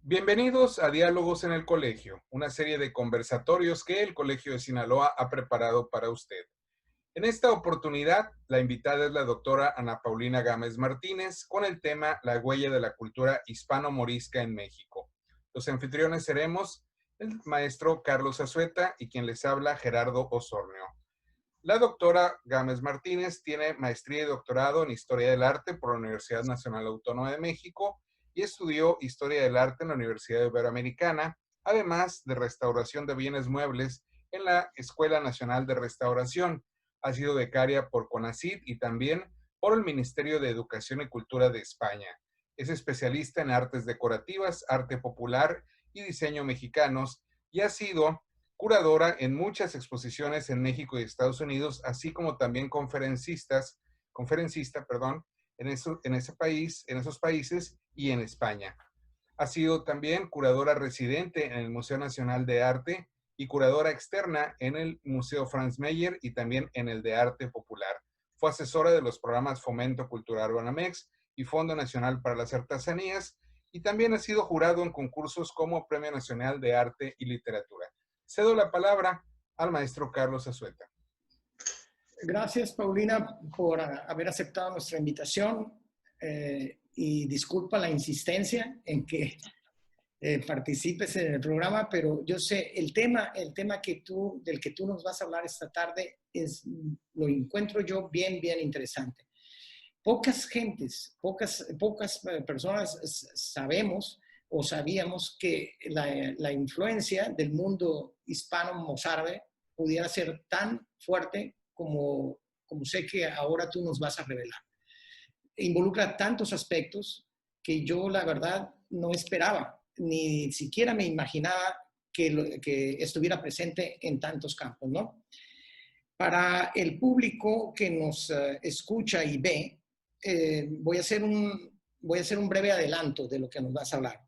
Bienvenidos a Diálogos en el Colegio, una serie de conversatorios que el Colegio de Sinaloa ha preparado para usted. En esta oportunidad, la invitada es la doctora Ana Paulina Gámez Martínez con el tema La huella de la cultura hispano-morisca en México. Los anfitriones seremos el maestro Carlos Azueta y quien les habla Gerardo Osornio. La doctora Gámez Martínez tiene maestría y doctorado en Historia del Arte por la Universidad Nacional Autónoma de México y estudió Historia del Arte en la Universidad Iberoamericana, además de Restauración de Bienes Muebles en la Escuela Nacional de Restauración. Ha sido becaria por CONACYT y también por el Ministerio de Educación y Cultura de España. Es especialista en artes decorativas, arte popular y diseño mexicanos y ha sido curadora en muchas exposiciones en México y Estados Unidos, así como también conferencista, en esos países y en España. Ha sido también curadora residente en el Museo Nacional de Arte y curadora externa en el Museo Franz Mayer y también en el de Arte Popular. Fue asesora de los programas Fomento Cultural Banamex y Fondo Nacional para las Artesanías y también ha sido jurado en concursos como Premio Nacional de Arte y Literatura. Cedo la palabra al maestro Carlos Azueta. Gracias, Paulina, por haber aceptado nuestra invitación y disculpa la insistencia en que participes en el programa, pero yo sé, el tema del que tú nos vas a hablar esta tarde lo encuentro yo bien interesante. Pocas personas sabemos o sabíamos que la influencia del mundo hispano-mozárabe pudiera ser tan fuerte como sé que ahora tú nos vas a revelar. Involucra tantos aspectos que yo, la verdad, no esperaba, ni siquiera me imaginaba que estuviera presente en tantos campos, ¿no? Para el público que nos escucha y ve, voy a hacer un breve adelanto de lo que nos vas a hablar.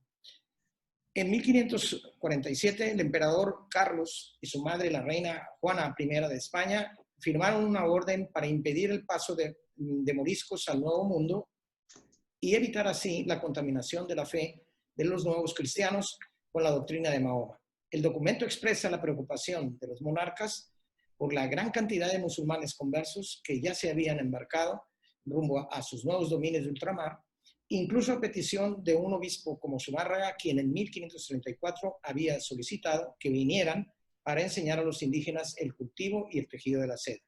En 1547, el emperador Carlos y su madre, la reina Juana I de España, firmaron una orden para impedir el paso de moriscos al Nuevo Mundo y evitar así la contaminación de la fe de los nuevos cristianos con la doctrina de Mahoma. El documento expresa la preocupación de los monarcas por la gran cantidad de musulmanes conversos que ya se habían embarcado rumbo a sus nuevos dominios de ultramar, incluso a petición de un obispo como Zumárraga, quien en 1534 había solicitado que vinieran para enseñar a los indígenas el cultivo y el tejido de la seda.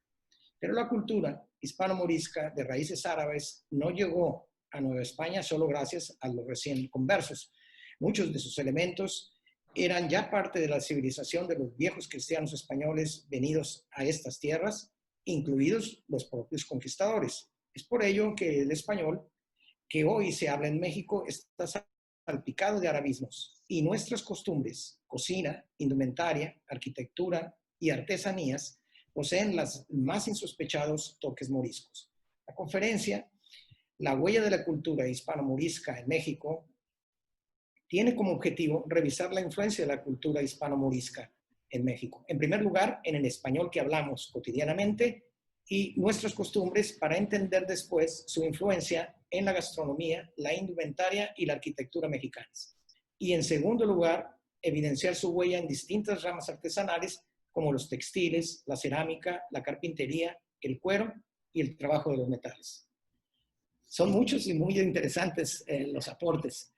Pero la cultura hispano-morisca de raíces árabes no llegó a Nueva España solo gracias a los recién conversos. Muchos de sus elementos eran ya parte de la civilización de los viejos cristianos españoles venidos a estas tierras, incluidos los propios conquistadores. Es por ello que el español que hoy se habla en México está salpicado de arabismos y nuestras costumbres, cocina, indumentaria, arquitectura y artesanías poseen los más insospechados toques moriscos. La conferencia, La huella de la cultura hispano-morisca en México, tiene como objetivo revisar la influencia de la cultura hispano-morisca en México. En primer lugar, en el español que hablamos cotidianamente y nuestras costumbres para entender después su influencia en la gastronomía, la indumentaria y la arquitectura mexicanas. Y en segundo lugar, evidenciar su huella en distintas ramas artesanales como los textiles, la cerámica, la carpintería, el cuero y el trabajo de los metales. Son muchos y muy interesantes los aportes.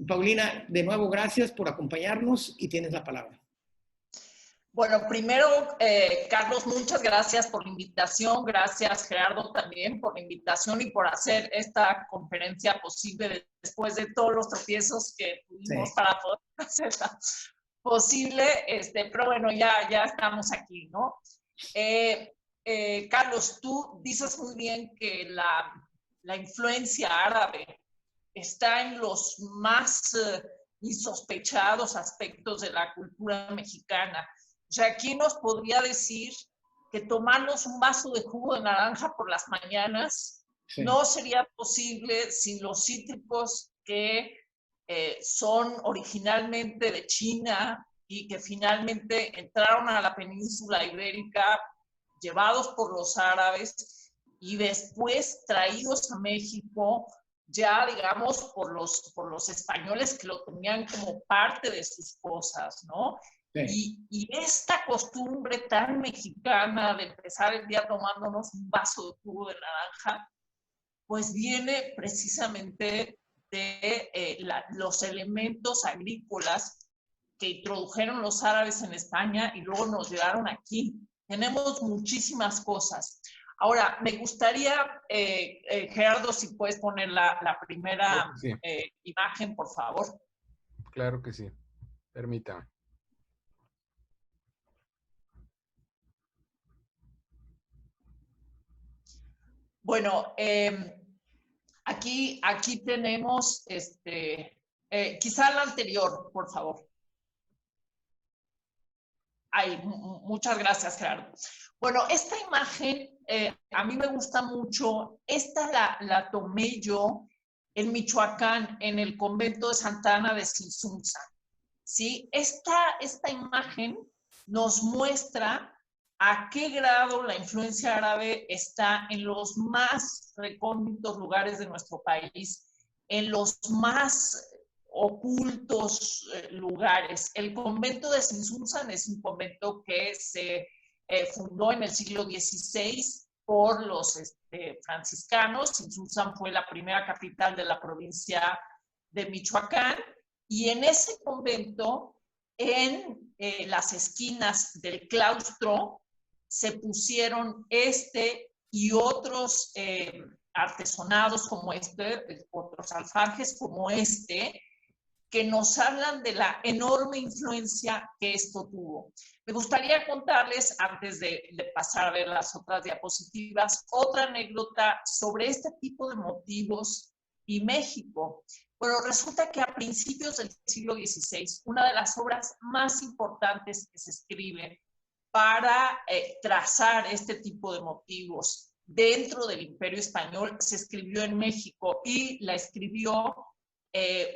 Paulina, de nuevo, gracias por acompañarnos y tienes la palabra. Bueno, primero, Carlos, muchas gracias por la invitación. Gracias, Gerardo, también por la invitación y por hacer esta conferencia posible después de todos los tropiezos que tuvimos para poder hacerla posible. Pero bueno, ya estamos aquí, ¿no? Carlos, tú dices muy bien que la influencia árabe está en los más insospechados aspectos de la cultura mexicana. O sea, ¿quién nos podría decir que tomarnos un vaso de jugo de naranja por las mañanas no sería posible sin los cítricos que son originalmente de China y que finalmente entraron a la península ibérica llevados por los árabes y después traídos a México ya, digamos, por los españoles que lo tenían como parte de sus cosas, ¿no? Sí. Y esta costumbre tan mexicana de empezar el día tomándonos un vaso de jugo de naranja, pues viene precisamente de los elementos agrícolas que introdujeron los árabes en España y luego nos llegaron aquí. Tenemos muchísimas cosas. Ahora, me gustaría, Gerardo, si puedes poner la primera sí. Imagen, por favor. Claro que sí. Permítame. Bueno, aquí tenemos, quizá la anterior, por favor. Ay, muchas gracias, Gerardo. Bueno, esta imagen a mí me gusta mucho. Esta la tomé yo en Michoacán, en el convento de Santa Ana de Sinsunza. ¿Sí? Esta imagen nos muestra a qué grado la influencia árabe está en los más recónditos lugares de nuestro país, en los más ocultos lugares. El convento de Sinsunzan es un convento que se fundó en el siglo XVI por los franciscanos. Sinsunzan fue la primera capital de la provincia de Michoacán, y en ese convento, en las esquinas del claustro, se pusieron y otros artesonados como otros alfajes como que nos hablan de la enorme influencia que esto tuvo. Me gustaría contarles, antes de pasar a ver las otras diapositivas, otra anécdota sobre este tipo de motivos y México. Bueno, resulta que a principios del siglo XVI, una de las obras más importantes que se escribe para trazar este tipo de motivos dentro del Imperio Español se escribió en México, y la escribió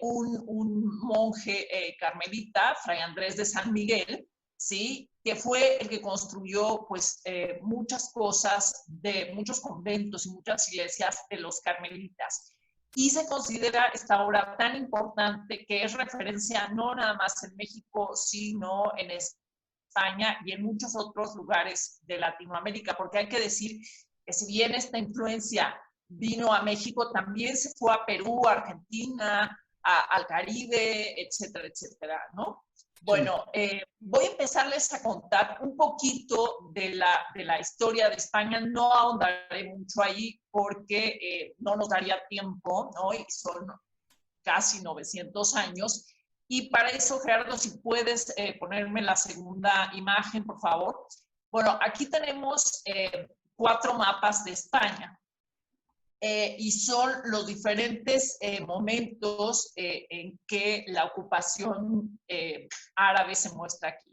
un monje carmelita, Fray Andrés de San Miguel, ¿sí? Que fue el que construyó pues, muchas cosas de muchos conventos y muchas iglesias de los carmelitas. Y se considera esta obra tan importante que es referencia no nada más en México, sino en España y en muchos otros lugares de Latinoamérica, porque hay que decir que si bien esta influencia vino a México, también se fue a Perú, a Argentina, al Caribe, etcétera, etcétera, ¿no? Bueno, voy a empezarles a contar un poquito de la historia de España. No ahondaré mucho ahí porque no nos daría tiempo, ¿no? Y son casi 900 años. Y para eso, Gerardo, si puedes ponerme la segunda imagen, por favor. Bueno, aquí tenemos 4 mapas de España. Y son los diferentes momentos en que la ocupación árabe se muestra aquí.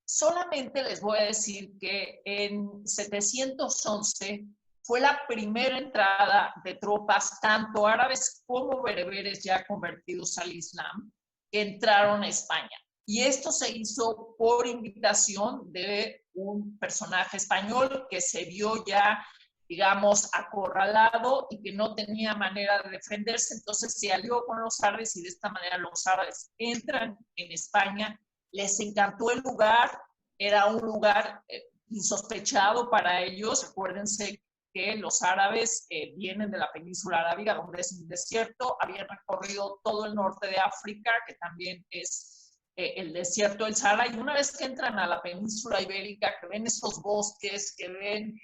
Solamente les voy a decir que en 711 fue la primera entrada de tropas, tanto árabes como bereberes ya convertidos al Islam, que entraron a España. Y esto se hizo por invitación de un personaje español que se vio ya, digamos, acorralado y que no tenía manera de defenderse, entonces se alió con los árabes y de esta manera los árabes entran en España. Les encantó el lugar, era un lugar insospechado para ellos. Acuérdense que los árabes vienen de la península arábiga, donde es un desierto, habían recorrido todo el norte de África, que también es el desierto del Sahara, y una vez que entran a la península ibérica, que ven esos bosques, que ven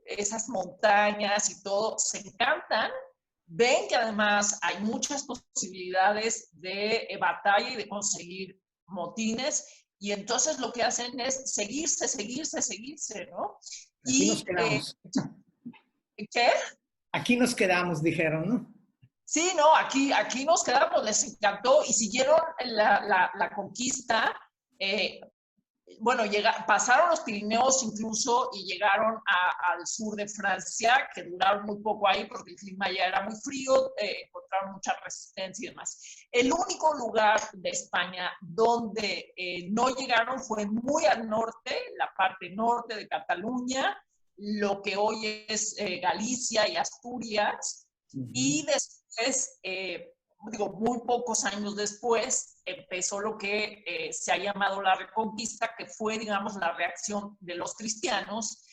esas montañas y todo, se encantan, ven que además hay muchas posibilidades de batalla y de conseguir motines, y entonces lo que hacen es seguirse, ¿no? Aquí nos quedamos. ¿Qué? Aquí nos quedamos, dijeron, ¿no? Sí, no, aquí nos quedamos, les encantó y siguieron la conquista. Bueno, pasaron los Pirineos incluso y llegaron al sur de Francia, que duraron muy poco ahí porque el clima ya era muy frío, encontraron mucha resistencia y demás. El único lugar de España donde no llegaron fue muy al norte, la parte norte de Cataluña, lo que hoy es Galicia y Asturias, Y después, digo, muy pocos años después, empezó lo que se ha llamado la Reconquista, que fue, digamos, la reacción de los cristianos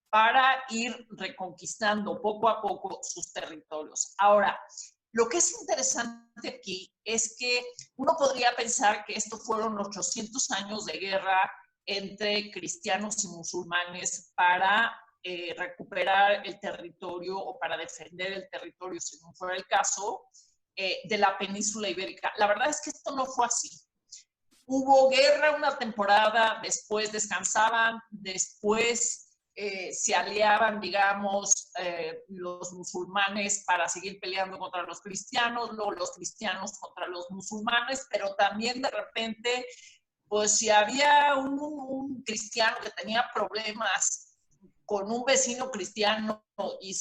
para ir reconquistando poco a poco sus territorios. Ahora, lo que es interesante aquí es que uno podría pensar que estos fueron 800 años de guerra entre cristianos y musulmanes para recuperar el territorio o para defender el territorio, si no fuera el caso, de la península ibérica. La verdad es que esto no fue así. Hubo guerra una temporada, después descansaban, después se aliaban, digamos, los musulmanes para seguir peleando contra los cristianos, luego los cristianos contra los musulmanes, pero también de repente, pues si había un cristiano que tenía problemas con un vecino cristiano y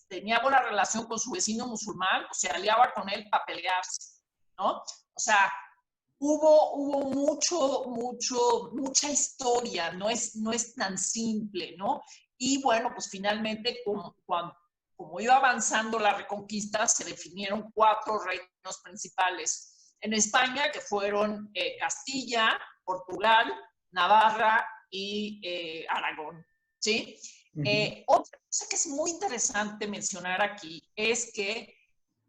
tenía buena relación con su vecino musulmán, pues se aliaba con él para pelearse, ¿no? O sea, hubo mucha historia, no es tan simple, ¿no? Y bueno, pues finalmente, como iba avanzando la Reconquista, se definieron 4 reinos principales en España, que fueron Castilla, Portugal, Navarra y Aragón, ¿sí? Otra cosa que es muy interesante mencionar aquí es que,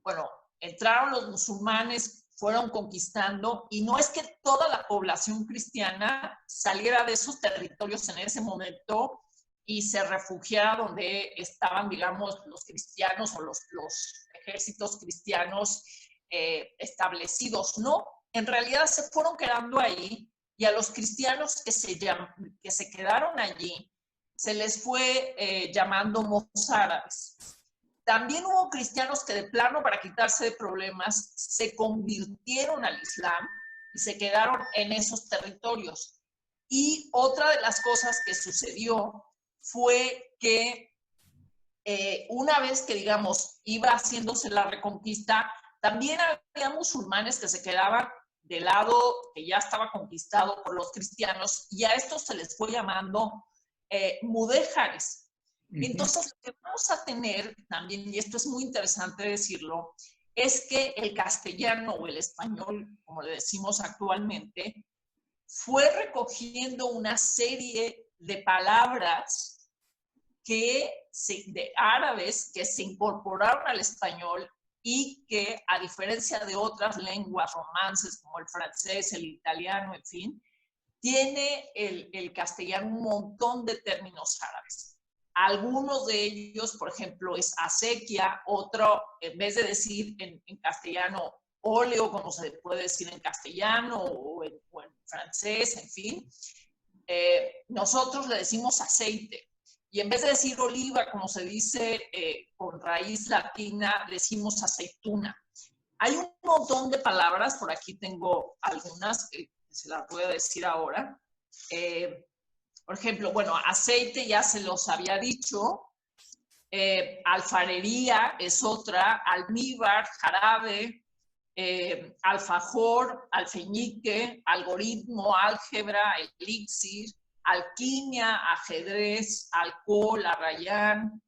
bueno, entraron los musulmanes, fueron conquistando, y no es que toda la población cristiana saliera de esos territorios en ese momento y se refugiara donde estaban, digamos, los cristianos o los ejércitos cristianos establecidos. No, en realidad se fueron quedando ahí, y a los cristianos que se quedaron allí se les fue llamando mozárabes. También hubo cristianos que de plano, para quitarse de problemas, se convirtieron al Islam y se quedaron en esos territorios. Y otra de las cosas que sucedió fue que una vez que, digamos, iba haciéndose la Reconquista, también había musulmanes que se quedaban del lado que ya estaba conquistado por los cristianos, y a estos se les fue llamando mudéjares. Entonces, lo que vamos a tener también, y esto es muy interesante decirlo, es que el castellano o el español, como le decimos actualmente, fue recogiendo una serie de palabras de árabes que se incorporaron al español y que, a diferencia de otras lenguas romances como el francés, el italiano, en fin, tiene el castellano un montón de términos árabes. Algunos de ellos, por ejemplo, es acequia, otro, en vez de decir en castellano óleo, como se puede decir en castellano o en francés, en fin, nosotros le decimos aceite. Y en vez de decir oliva, como se dice con raíz latina, decimos aceituna. Hay un montón de palabras, por aquí tengo algunas que se las voy a decir ahora. Por ejemplo, bueno, aceite ya se los había dicho, alfarería es otra, almíbar, jarabe, alfajor, alfeñique, algoritmo, álgebra, elixir, alquimia, ajedrez, alcohol, arrayán,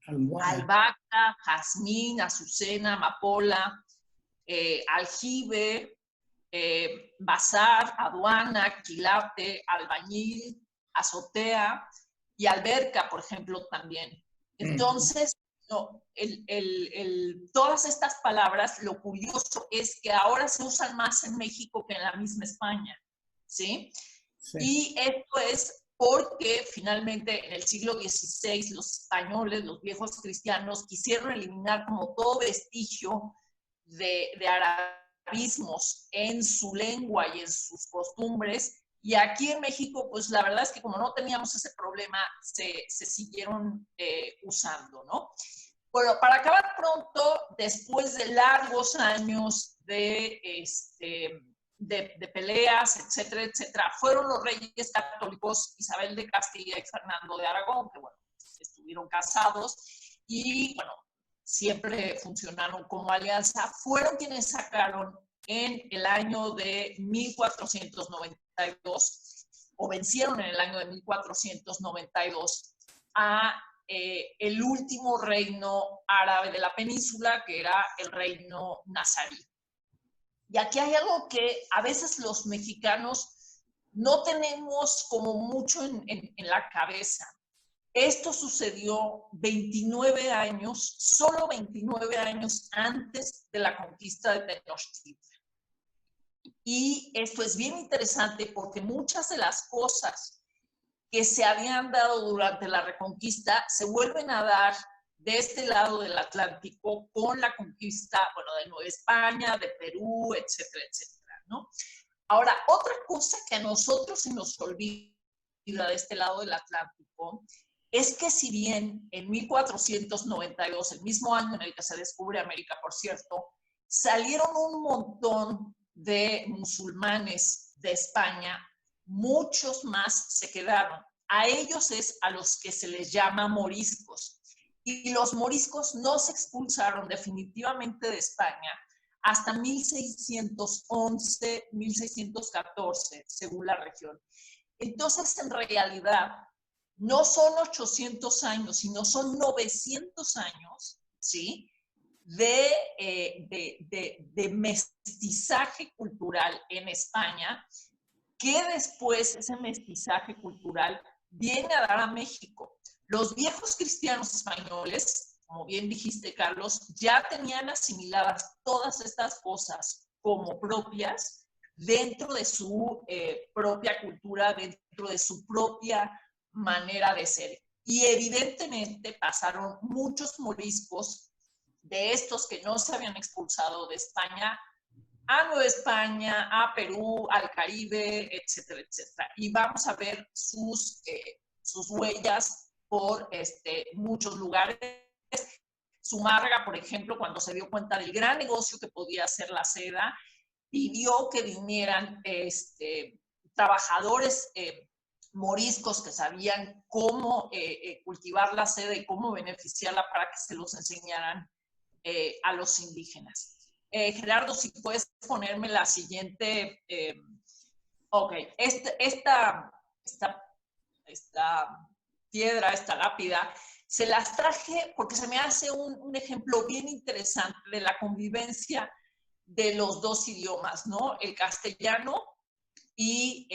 albahaca, jazmín, azucena, amapola, aljibe, bazar, aduana, quilate, albañil, azotea y alberca, por ejemplo, también. Entonces, no, todas estas palabras, lo curioso es que ahora se usan más en México que en la misma España, ¿sí? Sí. Y esto es porque finalmente en el siglo XVI los españoles, los viejos cristianos, quisieron eliminar como todo vestigio de arabismos en su lengua y en sus costumbres. Y aquí en México, pues la verdad es que como no teníamos ese problema, se siguieron usando, ¿no? Bueno, para acabar pronto, después de largos años de peleas, etcétera, etcétera, fueron los reyes católicos Isabel de Castilla y Fernando de Aragón, que bueno, estuvieron casados y bueno, siempre funcionaron como alianza, fueron quienes sacaron en el año de 1492, o vencieron en el año de 1492 a el último reino árabe de la península, que era el reino nazarí. Y aquí hay algo que a veces los mexicanos no tenemos como mucho en la cabeza. Esto sucedió 29 años, solo 29 años antes de la conquista de Tenochtitlan. Y esto es bien interesante porque muchas de las cosas que se habían dado durante la Reconquista se vuelven a dar de este lado del Atlántico con la conquista, bueno, de Nueva España, de Perú, etcétera, etcétera, ¿no? Ahora, otra cosa que a nosotros se nos olvida de este lado del Atlántico es que si bien en 1492, el mismo año en el que se descubre América, por cierto, salieron un montón de musulmanes de España, muchos más se quedaron. A ellos es a los que se les llama moriscos. Y los moriscos no se expulsaron definitivamente de España hasta 1611, 1614, según la región. Entonces, en realidad, no son 800 años, sino son 900 años, ¿sí?, de mestizaje cultural en España, que después ese mestizaje cultural viene a dar a México. Los viejos cristianos españoles, como bien dijiste, Carlos, ya tenían asimiladas todas estas cosas como propias dentro de su propia cultura, dentro de su propia manera de ser. Y evidentemente pasaron muchos moriscos de estos que no se habían expulsado de España a Nueva España, a Perú, al Caribe, etcétera, etcétera. Y vamos a ver sus huellas por muchos lugares. Zumárraga, por ejemplo, cuando se dio cuenta del gran negocio que podía hacer la seda, pidió que vinieran trabajadores moriscos que sabían cómo cultivar la seda y cómo beneficiarla para que se los enseñaran a los indígenas. Gerardo, si puedes ponerme la siguiente. Ok, esta piedra, esta lápida, se las traje porque se me hace un ejemplo bien interesante de la convivencia de los dos idiomas, ¿no? El castellano y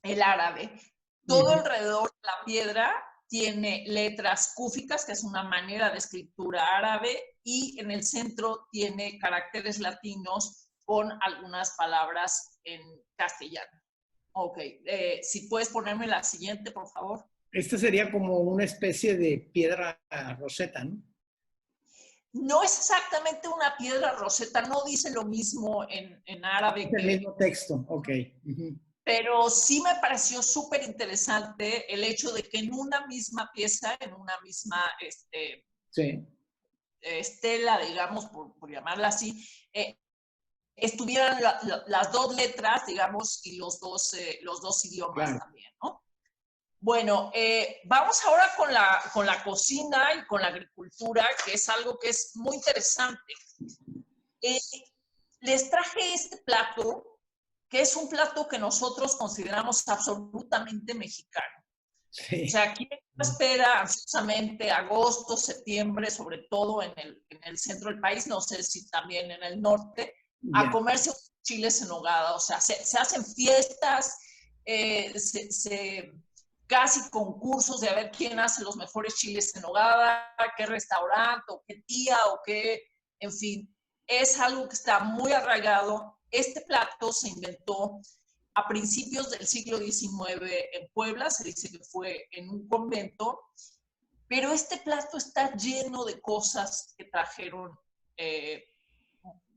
el árabe. Todo alrededor de la piedra tiene letras cúficas, que es una manera de escritura árabe, y en el centro tiene caracteres latinos con algunas palabras en castellano. Ok, si puedes ponerme la siguiente, por favor. Esta sería como una especie de piedra roseta, ¿no? No es exactamente una piedra roseta, no dice lo mismo en árabe. Es el mismo texto, ok. Pero sí me pareció súper interesante el hecho de que en una misma pieza, en una misma sí, estela, digamos, por llamarla así, estuvieran las dos letras, digamos, y los dos idiomas, claro, también, ¿no? Bueno, vamos ahora con la cocina y con la agricultura, que es algo que es muy interesante. Les traje este plato, que es un plato que nosotros consideramos absolutamente mexicano. Sí. O sea, aquí espera ansiosamente agosto, septiembre, sobre todo en el centro del país, no sé si también en el norte, a comerse chiles en nogada. O sea, se hacen fiestas, casi concursos de a ver quién hace los mejores chiles en nogada, qué restaurante, o qué tía, o qué, en fin, es algo que está muy arraigado. Este plato se inventó a principios del siglo XIX en Puebla, se dice que fue en un convento, pero este plato está lleno de cosas que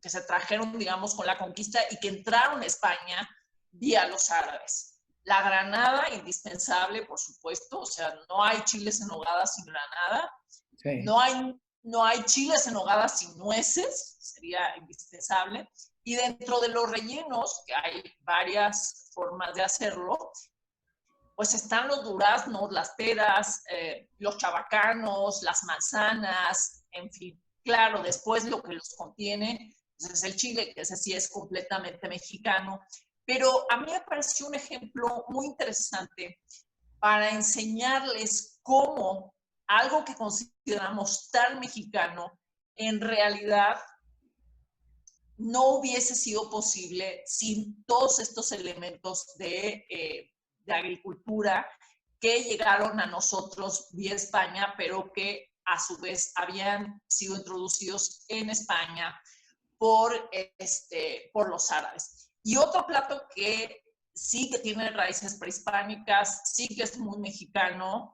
se trajeron, digamos, con la conquista y que entraron a España vía los árabes. La granada, indispensable, por supuesto, o sea, no hay chiles en nogada sin granada, sí. No hay chiles en nogada sin nueces, sería indispensable. Y dentro de los rellenos, que hay varias formas de hacerlo, pues están los duraznos, las peras, los chabacanos, las manzanas, en fin. Claro, después lo que los contiene pues es el chile, que ese sí es completamente mexicano. Pero a mí me pareció un ejemplo muy interesante para enseñarles cómo algo que consideramos tan mexicano en realidad no hubiese sido posible sin todos estos elementos de agricultura que llegaron a nosotros vía España, pero que a su vez habían sido introducidos en España por los árabes. Y otro plato que sí que tiene raíces prehispánicas, sí que es muy mexicano,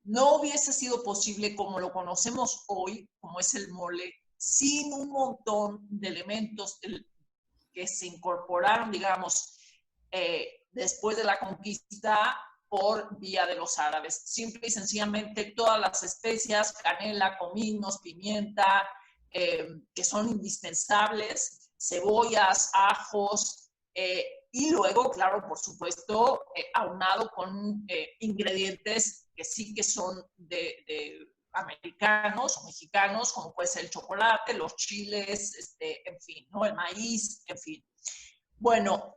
no hubiese sido posible como lo conocemos hoy, como es el mole, sin un montón de elementos que se incorporaron, digamos, después de la conquista por vía de los árabes. Simple y sencillamente todas las especias, canela, cominos, pimienta, que son indispensables, cebollas, ajos, y luego, claro, por supuesto, aunado con ingredientes que sí que son de americanos o mexicanos, como puede ser el chocolate, los chiles, en fin, ¿no? El maíz, en fin. Bueno,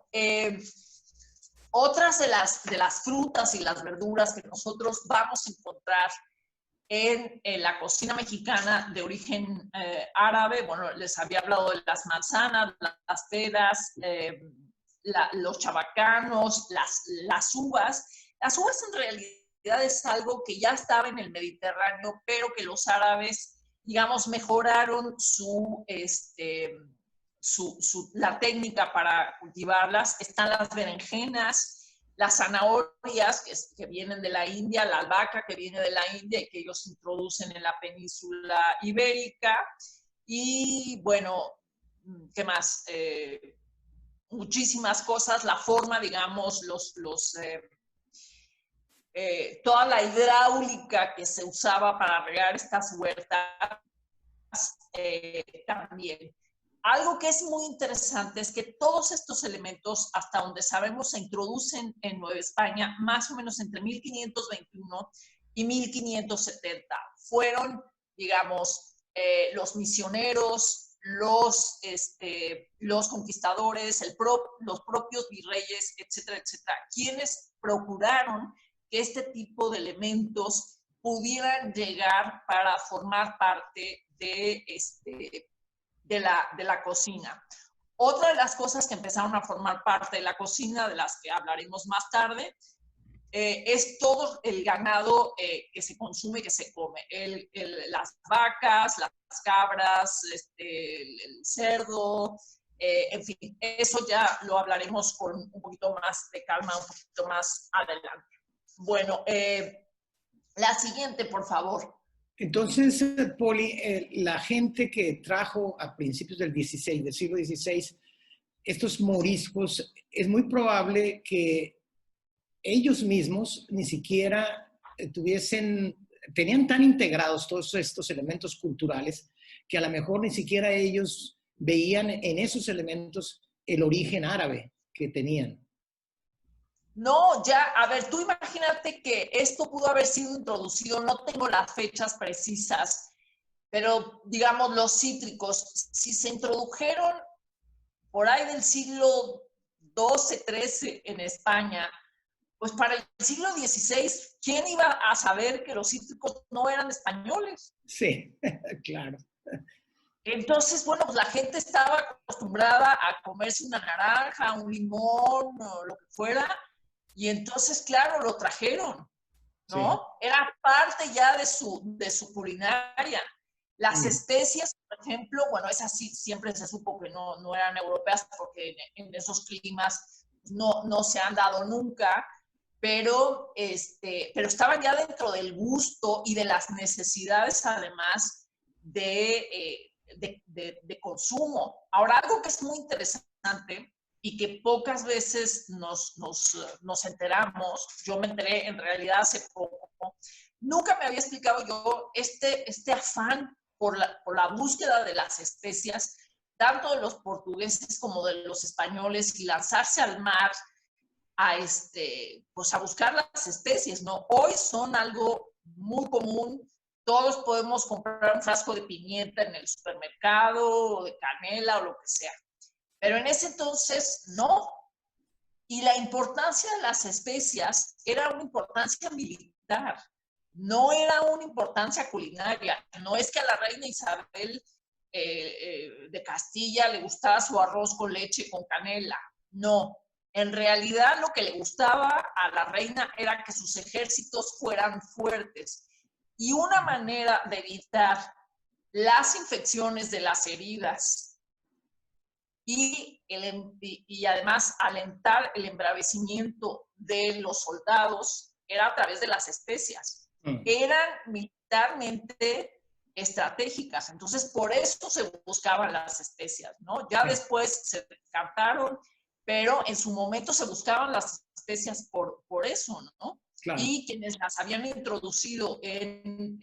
otras de las frutas y las verduras que nosotros vamos a encontrar en la cocina mexicana de origen árabe, bueno, les había hablado de las manzanas, las peras, los chabacanos, las uvas. Las uvas en realidad es algo que ya estaba en el Mediterráneo, pero que los árabes, digamos, mejoraron la técnica para cultivarlas. Están las berenjenas, las zanahorias que vienen de la India, la albahaca que viene de la India y que ellos introducen en la península ibérica. Y bueno, ¿qué más? Muchísimas cosas, la forma, digamos, toda la hidráulica que se usaba para regar estas huertas también. Algo que es muy interesante es que todos estos elementos, hasta donde sabemos, se introducen en Nueva España más o menos entre 1521 y 1570. Fueron, digamos, los misioneros, los conquistadores, los propios virreyes, etcétera, etcétera, quienes procuraron que este tipo de elementos pudieran llegar para formar parte de la cocina. Otra de las cosas que empezaron a formar parte de la cocina, de las que hablaremos más tarde, es todo el ganado que se consume, que se come. Las vacas, las cabras, el cerdo, en fin, eso ya lo hablaremos con un poquito más de calma, un poquito más adelante. Bueno, la siguiente, por favor. Entonces, Poli, la gente que trajo a principios del siglo XVI, estos moriscos, es muy probable que ellos mismos ni siquiera tenían tan integrados todos estos elementos culturales que a lo mejor ni siquiera ellos veían en esos elementos el origen árabe que tenían. No, ya, a ver, tú imagínate que esto pudo haber sido introducido, no tengo las fechas precisas, pero digamos los cítricos, si se introdujeron por ahí del siglo XII, XIII en España, pues para el siglo XVI, ¿quién iba a saber que los cítricos no eran españoles? Sí, claro. Entonces, bueno, pues la gente estaba acostumbrada a comerse una naranja, un limón o lo que fuera, y entonces, claro, lo trajeron, ¿no? Sí. Era parte ya de su culinaria. Las especias, por ejemplo, bueno, esas sí siempre se supo que no eran europeas porque en esos climas no se han dado nunca, pero estaban ya dentro del gusto y de las necesidades, además, de consumo. Ahora, algo que es muy interesante y que pocas veces nos enteramos, yo me enteré en realidad hace poco, nunca me había explicado yo este afán por la búsqueda de las especias, tanto de los portugueses como de los españoles, y lanzarse al mar pues a buscar las especies, ¿no? Hoy son algo muy común. Todos podemos comprar un frasco de pimienta en el supermercado, o de canela, o lo que sea. Pero en ese entonces, no. Y la importancia de las especias era una importancia militar. no era una importancia culinaria. No es que a la reina Isabel de Castilla le gustaba su arroz con leche con canela. No. En realidad lo que le gustaba a la reina era que sus ejércitos fueran fuertes. Y una manera de evitar las infecciones de las heridas y además alentar el embravecimiento de los soldados era a través de las especias. Eran militarmente estratégicas, entonces por eso se buscaban las especias, ¿no? Ya después se descartaron, pero en su momento se buscaban las especias por eso, ¿no? Claro. Y quienes las habían introducido en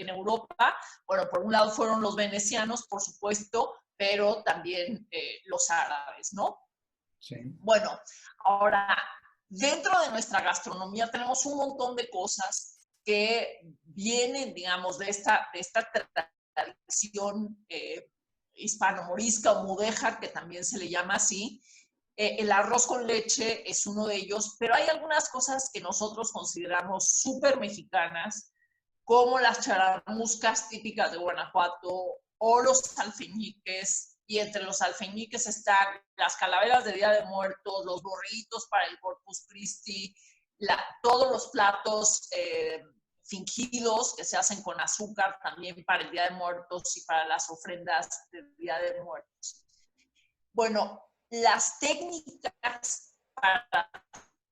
Europa, bueno, por un lado fueron los venecianos, por supuesto, pero también los árabes, ¿no? Sí. Bueno, ahora, dentro de nuestra gastronomía tenemos un montón de cosas que vienen, digamos, de esta tradición hispano-morisca o mudéjar, que también se le llama así. El arroz con leche es uno de ellos, pero hay algunas cosas que nosotros consideramos súper mexicanas, como las charamuscas típicas de Guanajuato o los alfeñiques, y entre los alfeñiques están las calaveras de Día de Muertos, los borritos para el Corpus Christi, todos los platos fingidos que se hacen con azúcar también para el Día de Muertos y para las ofrendas del Día de Muertos. Bueno, las técnicas para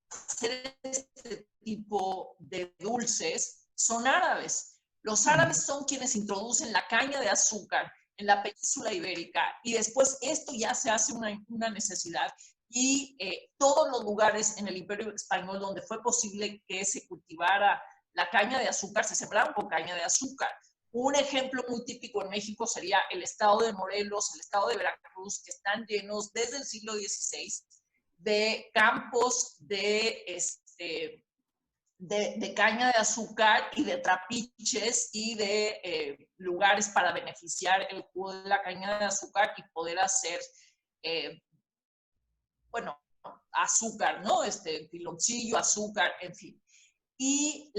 hacer este tipo de dulces son árabes. Los árabes son quienes introducen la caña de azúcar en la península ibérica y después esto ya se hace una necesidad y todos los lugares en el Imperio Español donde fue posible que se cultivara la caña de azúcar se sembraron con caña de azúcar. Un ejemplo muy típico en México sería el estado de Morelos, el estado de Veracruz, que están llenos desde el siglo XVI de campos de caña de azúcar y de trapiches y de lugares para beneficiar el jugo de la caña de azúcar y poder hacer, bueno, azúcar, ¿no? Piloncillo, azúcar, en fin. Y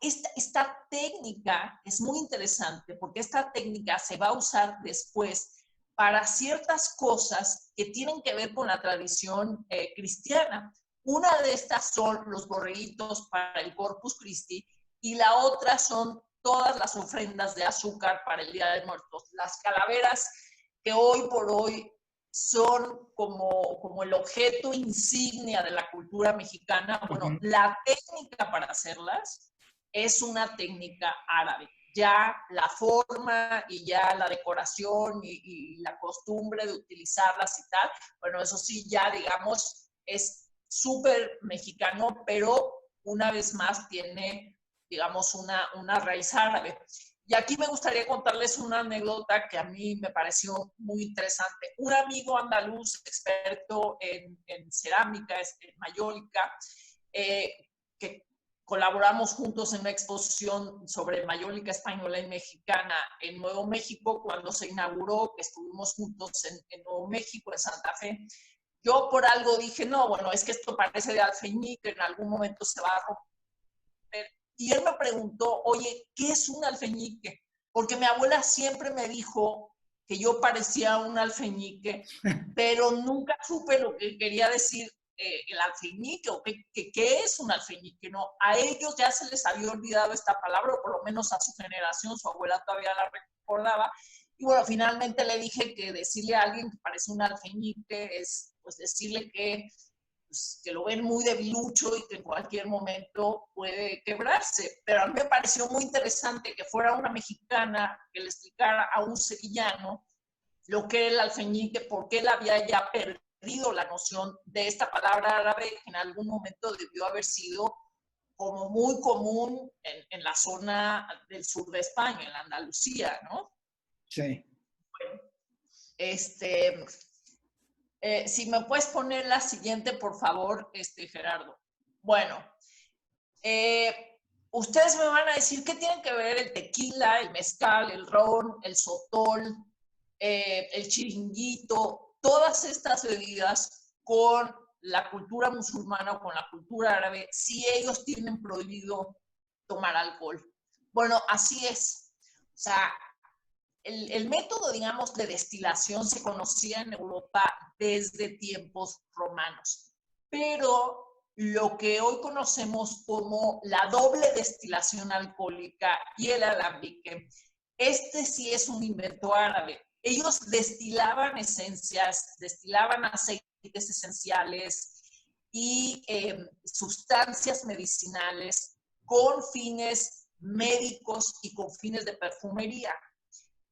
esta técnica es muy interesante porque esta técnica se va a usar después para ciertas cosas que tienen que ver con la tradición cristiana. Una de estas son los borreguitos para el Corpus Christi y la otra son todas las ofrendas de azúcar para el Día de Muertos. Las calaveras que hoy por hoy son como el objeto insignia de la cultura mexicana. Bueno, la técnica para hacerlas es una técnica árabe. Ya la forma y ya la decoración y la costumbre de utilizarlas y tal, bueno, eso sí ya, digamos, es súper mexicano, pero una vez más tiene, digamos, una raíz árabe. Y aquí me gustaría contarles una anécdota que a mí me pareció muy interesante. Un amigo andaluz, experto en cerámica, en mayólica, que colaboramos juntos en una exposición sobre mayólica española y mexicana en Nuevo México, cuando se inauguró, que estuvimos juntos en Nuevo México, en Santa Fe. Yo por algo dije, no, bueno, es que esto parece de alfeñique, en algún momento se va a romper. Y él me preguntó, oye, ¿qué es un alfeñique? Porque mi abuela siempre me dijo que yo parecía un alfeñique, pero nunca supe lo que quería decir el alfeñique o qué es un alfeñique. No, a ellos ya se les había olvidado esta palabra, o por lo menos a su generación, su abuela todavía la recordaba. Y bueno, finalmente le dije que decirle a alguien que parece un alfeñique es pues decirle que lo ven muy debilucho y que en cualquier momento puede quebrarse. Pero a mí me pareció muy interesante que fuera una mexicana que le explicara a un sevillano lo que era el alfeñique, porque él había ya perdido la noción de esta palabra árabe que en algún momento debió haber sido como muy común en la zona del sur de España, en la Andalucía, ¿no? Sí. Bueno, si me puedes poner la siguiente, por favor, Gerardo. Bueno, ustedes me van a decir qué tienen que ver el tequila, el mezcal, el ron, el sotol, el chiringuito, todas estas bebidas con la cultura musulmana o con la cultura árabe, si ellos tienen prohibido tomar alcohol. Bueno, así es. O sea, el método, digamos, de destilación se conocía en Europa desde tiempos romanos, pero lo que hoy conocemos como la doble destilación alcohólica y el alambique, este sí es un invento árabe. Ellos destilaban esencias, destilaban aceites esenciales y sustancias medicinales con fines médicos y con fines de perfumería,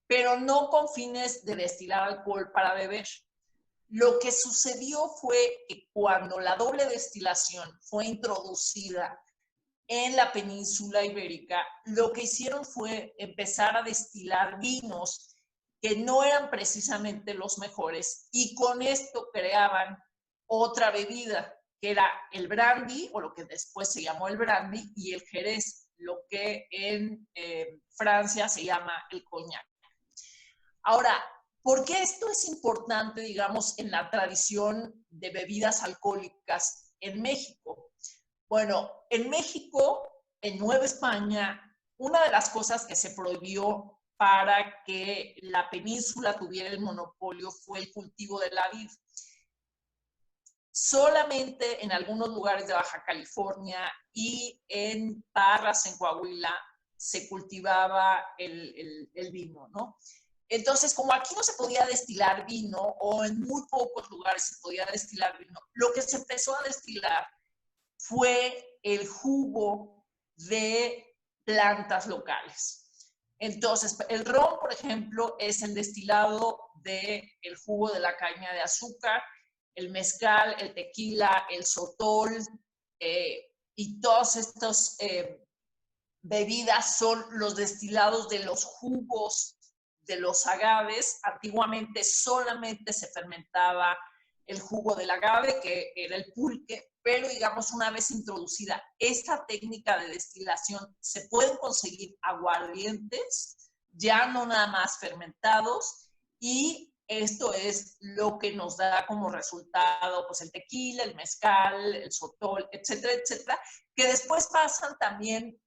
pero no con fines de destilar alcohol para beber. Lo que sucedió fue que cuando la doble destilación fue introducida en la península ibérica, lo que hicieron fue empezar a destilar vinos que no eran precisamente los mejores, y con esto creaban otra bebida, que era el brandy, o lo que después se llamó el brandy, y el jerez, lo que en Francia se llama el coñac. Ahora, ¿por qué esto es importante, digamos, en la tradición de bebidas alcohólicas en México? Bueno, en México, en Nueva España, una de las cosas que se prohibió para que la península tuviera el monopolio fue el cultivo de la vid. Solamente en algunos lugares de Baja California y en Parras, en Coahuila, se cultivaba el vino, ¿no? Entonces, como aquí no se podía destilar vino, o en muy pocos lugares se podía destilar vino, lo que se empezó a destilar fue el jugo de plantas locales. Entonces, el ron, por ejemplo, es el destilado del jugo de la caña de azúcar, el mezcal, el tequila, el sotol, y todas estas bebidas son los destilados de los jugos de los agaves. Antiguamente solamente se fermentaba el jugo del agave, que era el pulque, pero digamos, una vez introducida esta técnica de destilación, se pueden conseguir aguardientes, ya no nada más fermentados, y esto es lo que nos da como resultado pues el tequila, el mezcal, el sotol, etcétera, etcétera, que después pasan también,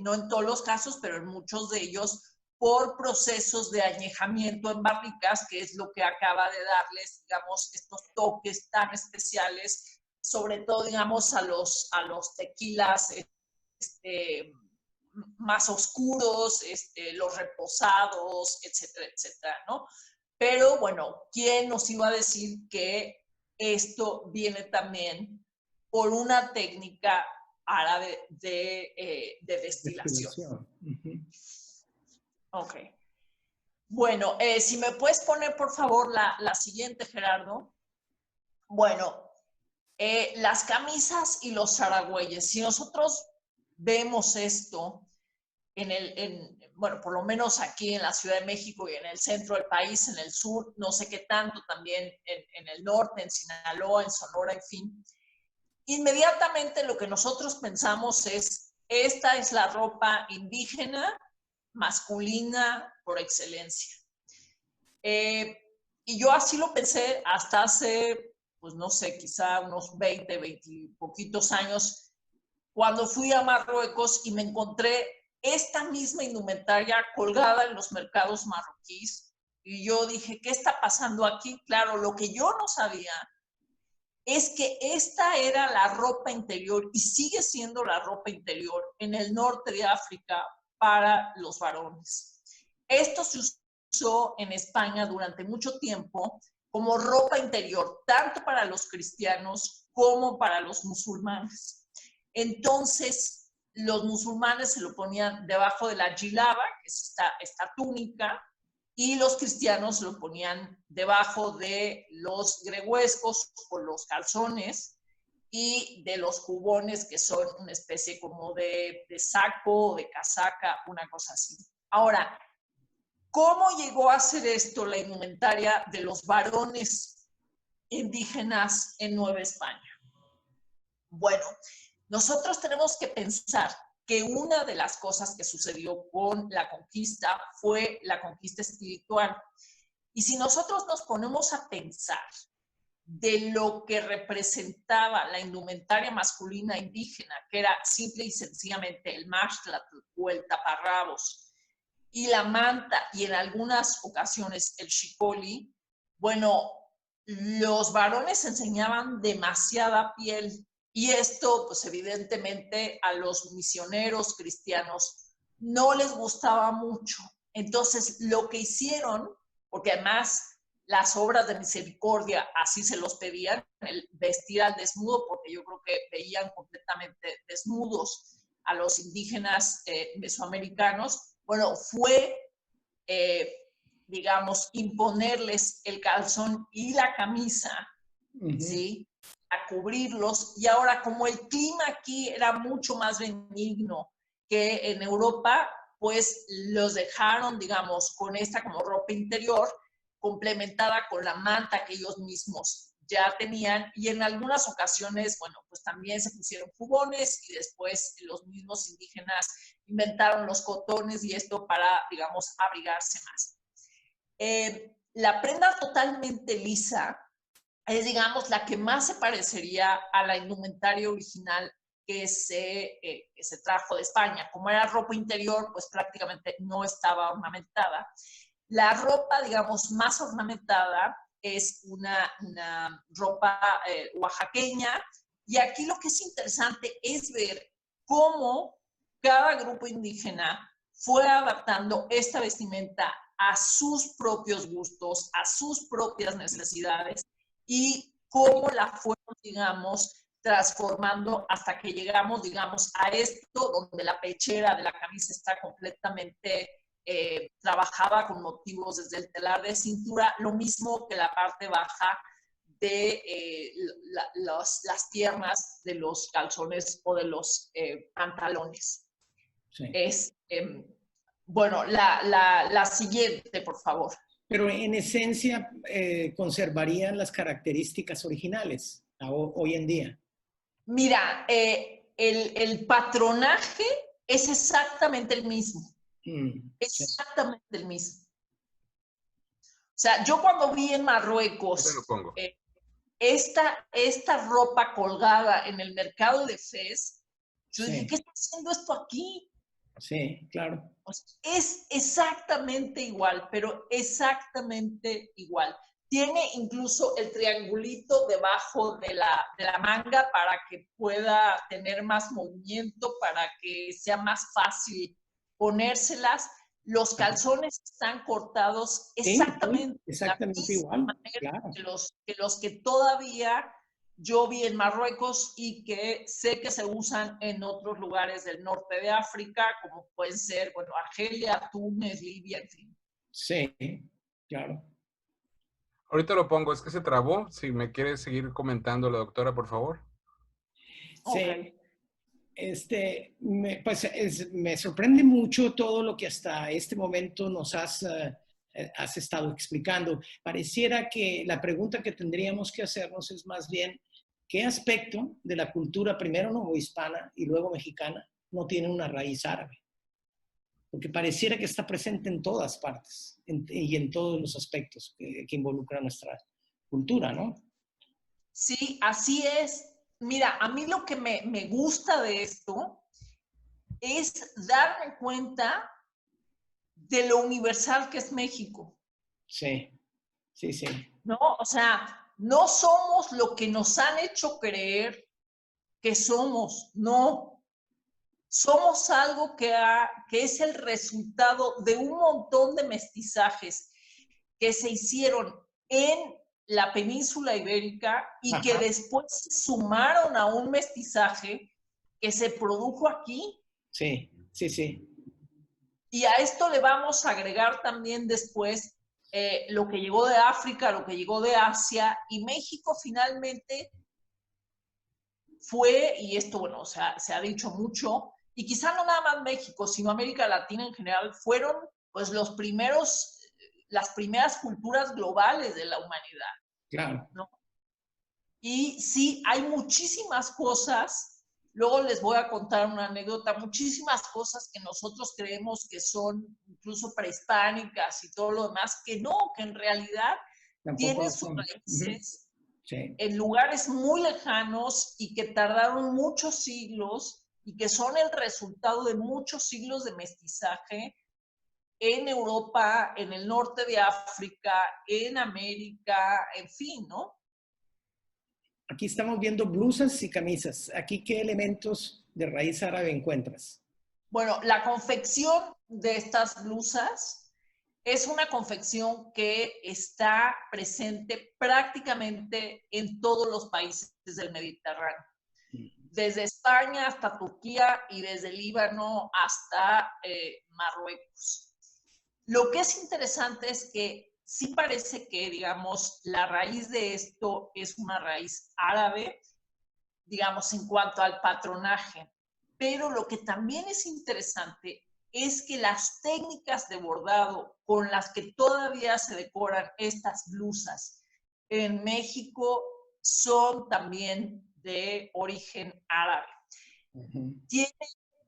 no en todos los casos, pero en muchos de ellos, por procesos de añejamiento en barricas, que es lo que acaba de darles, digamos, estos toques tan especiales, sobre todo, digamos, a los tequilas más oscuros, los reposados, etcétera, etcétera, ¿no? Pero bueno, ¿quién nos iba a decir que esto viene también por una técnica árabe de destilación? Ok. Bueno, si me puedes poner, por favor, la siguiente, Gerardo. Bueno, las camisas y los zaragüeyes. Si nosotros vemos esto bueno, por lo menos aquí en la Ciudad de México y en el centro del país, en el sur, no sé qué tanto, también en el norte, en Sinaloa, en Sonora, en fin, inmediatamente lo que nosotros pensamos es, esta es la ropa indígena masculina por excelencia. Y yo así lo pensé hasta hace, pues no sé, quizá unos 20 poquitos años, cuando fui a Marruecos y me encontré esta misma indumentaria colgada en los mercados marroquíes. Y yo dije, ¿qué está pasando aquí? Claro, lo que yo no sabía es que esta era la ropa interior, y sigue siendo la ropa interior en el norte de África para los varones. Esto se usó en España durante mucho tiempo como ropa interior, tanto para los cristianos como para los musulmanes. Entonces, los musulmanes se lo ponían debajo de la jilaba, que es esta túnica, y los cristianos lo ponían debajo de los greguescos o los calzones, y de los jubones, que son una especie como de saco o de casaca, una cosa así. Ahora, ¿cómo llegó a ser esto la indumentaria de los varones indígenas en Nueva España? Bueno, nosotros tenemos que pensar que una de las cosas que sucedió con la conquista fue la conquista espiritual. Y si nosotros nos ponemos a pensar de lo que representaba la indumentaria masculina indígena, que era simple y sencillamente el maxtlatl o el taparrabos, y la manta, y en algunas ocasiones el xicoli, bueno, los varones enseñaban demasiada piel, y esto, pues evidentemente, a los misioneros cristianos no les gustaba mucho. Entonces, lo que hicieron, porque además las obras de misericordia así se los pedían, el vestir al desnudo, porque yo creo que veían completamente desnudos a los indígenas mesoamericanos, bueno, fue, digamos, imponerles el calzón y la camisa, ¿sí? A cubrirlos. Y ahora, como el clima aquí era mucho más benigno que en Europa, pues los dejaron, digamos, con esta como ropa interior, complementada con la manta que ellos mismos ya tenían, y en algunas ocasiones, bueno, pues también se pusieron jubones, y después los mismos indígenas inventaron los cotones y esto para, digamos, abrigarse más. La prenda totalmente lisa es, digamos, la que más se parecería a la indumentaria original que se trajo de España. Como era ropa interior, pues prácticamente no estaba ornamentada. La ropa, digamos, más ornamentada es una ropa oaxaqueña, y aquí lo que es interesante es ver cómo cada grupo indígena fue adaptando esta vestimenta a sus propios gustos, a sus propias necesidades, y cómo la fueron, digamos, transformando hasta que llegamos, digamos, a esto donde la pechera de la camisa está completamente trabajaba con motivos desde el telar de cintura, lo mismo que la parte baja de las piernas de los calzones o de los pantalones. Sí. Bueno, la siguiente, por favor. Pero en esencia conservarían las características originales hoy en día. Mira, el patronaje es exactamente el mismo. Exactamente el mismo. O sea, yo cuando vi en Marruecos esta ropa colgada en el mercado de Fez, yo dije, ¿qué está haciendo esto aquí? Sí, claro. O sea, es exactamente igual, pero exactamente igual. Tiene incluso el triangulito debajo de la manga para que pueda tener más movimiento, para que sea más fácil ponérselas. Los calzones están cortados exactamente, igual, claro, que los que todavía yo vi en Marruecos y que sé que se usan en otros lugares del norte de África, como pueden ser, bueno, Argelia, Túnez, Libia, en fin. Sí, claro. Ahorita lo pongo, es que se trabó. Si me quiere seguir comentando la doctora, por favor. Sí. Okay. Me sorprende mucho todo lo que hasta este momento nos has estado explicando. Pareciera que la pregunta que tendríamos que hacernos es más bien, ¿qué aspecto de la cultura, primero novohispana y luego mexicana, no tiene una raíz árabe? Porque pareciera que está presente en todas partes y en todos los aspectos que involucran nuestra cultura, ¿no? Sí, así es. Mira, a mí lo que me gusta de esto es darme cuenta de lo universal que es México. Sí, sí, sí. ¿No? O sea, no somos lo que nos han hecho creer que somos, no. Somos algo que es el resultado de un montón de mestizajes que se hicieron en la península ibérica y que después se sumaron a un mestizaje que se produjo aquí. Sí, sí, sí. Y a esto le vamos a agregar también después lo que llegó de África, lo que llegó de Asia, y México finalmente fue, y esto, bueno, o sea, se ha dicho mucho, y quizá no nada más México, sino América Latina en general, fueron pues las primeras culturas globales de la humanidad. Claro. ¿No? Y sí, hay muchísimas cosas, luego les voy a contar una anécdota, muchísimas cosas que nosotros creemos que son incluso prehispánicas y todo lo demás, que no, que en realidad tienen sus raíces Sí. en lugares muy lejanos y que tardaron muchos siglos y que son el resultado de muchos siglos de mestizaje en Europa, en el norte de África, en América, en fin, ¿no? Aquí estamos viendo blusas y camisas. ¿Aquí qué elementos de raíz árabe encuentras? Bueno, la confección de estas blusas es una confección que está presente prácticamente en todos los países del Mediterráneo, desde España hasta Turquía y desde Líbano hasta Marruecos. Lo que es interesante es que sí parece que, digamos, la raíz de esto es una raíz árabe, digamos, en cuanto al patronaje. Pero lo que también es interesante es que las técnicas de bordado con las que todavía se decoran estas blusas en México son también de origen árabe. Tiene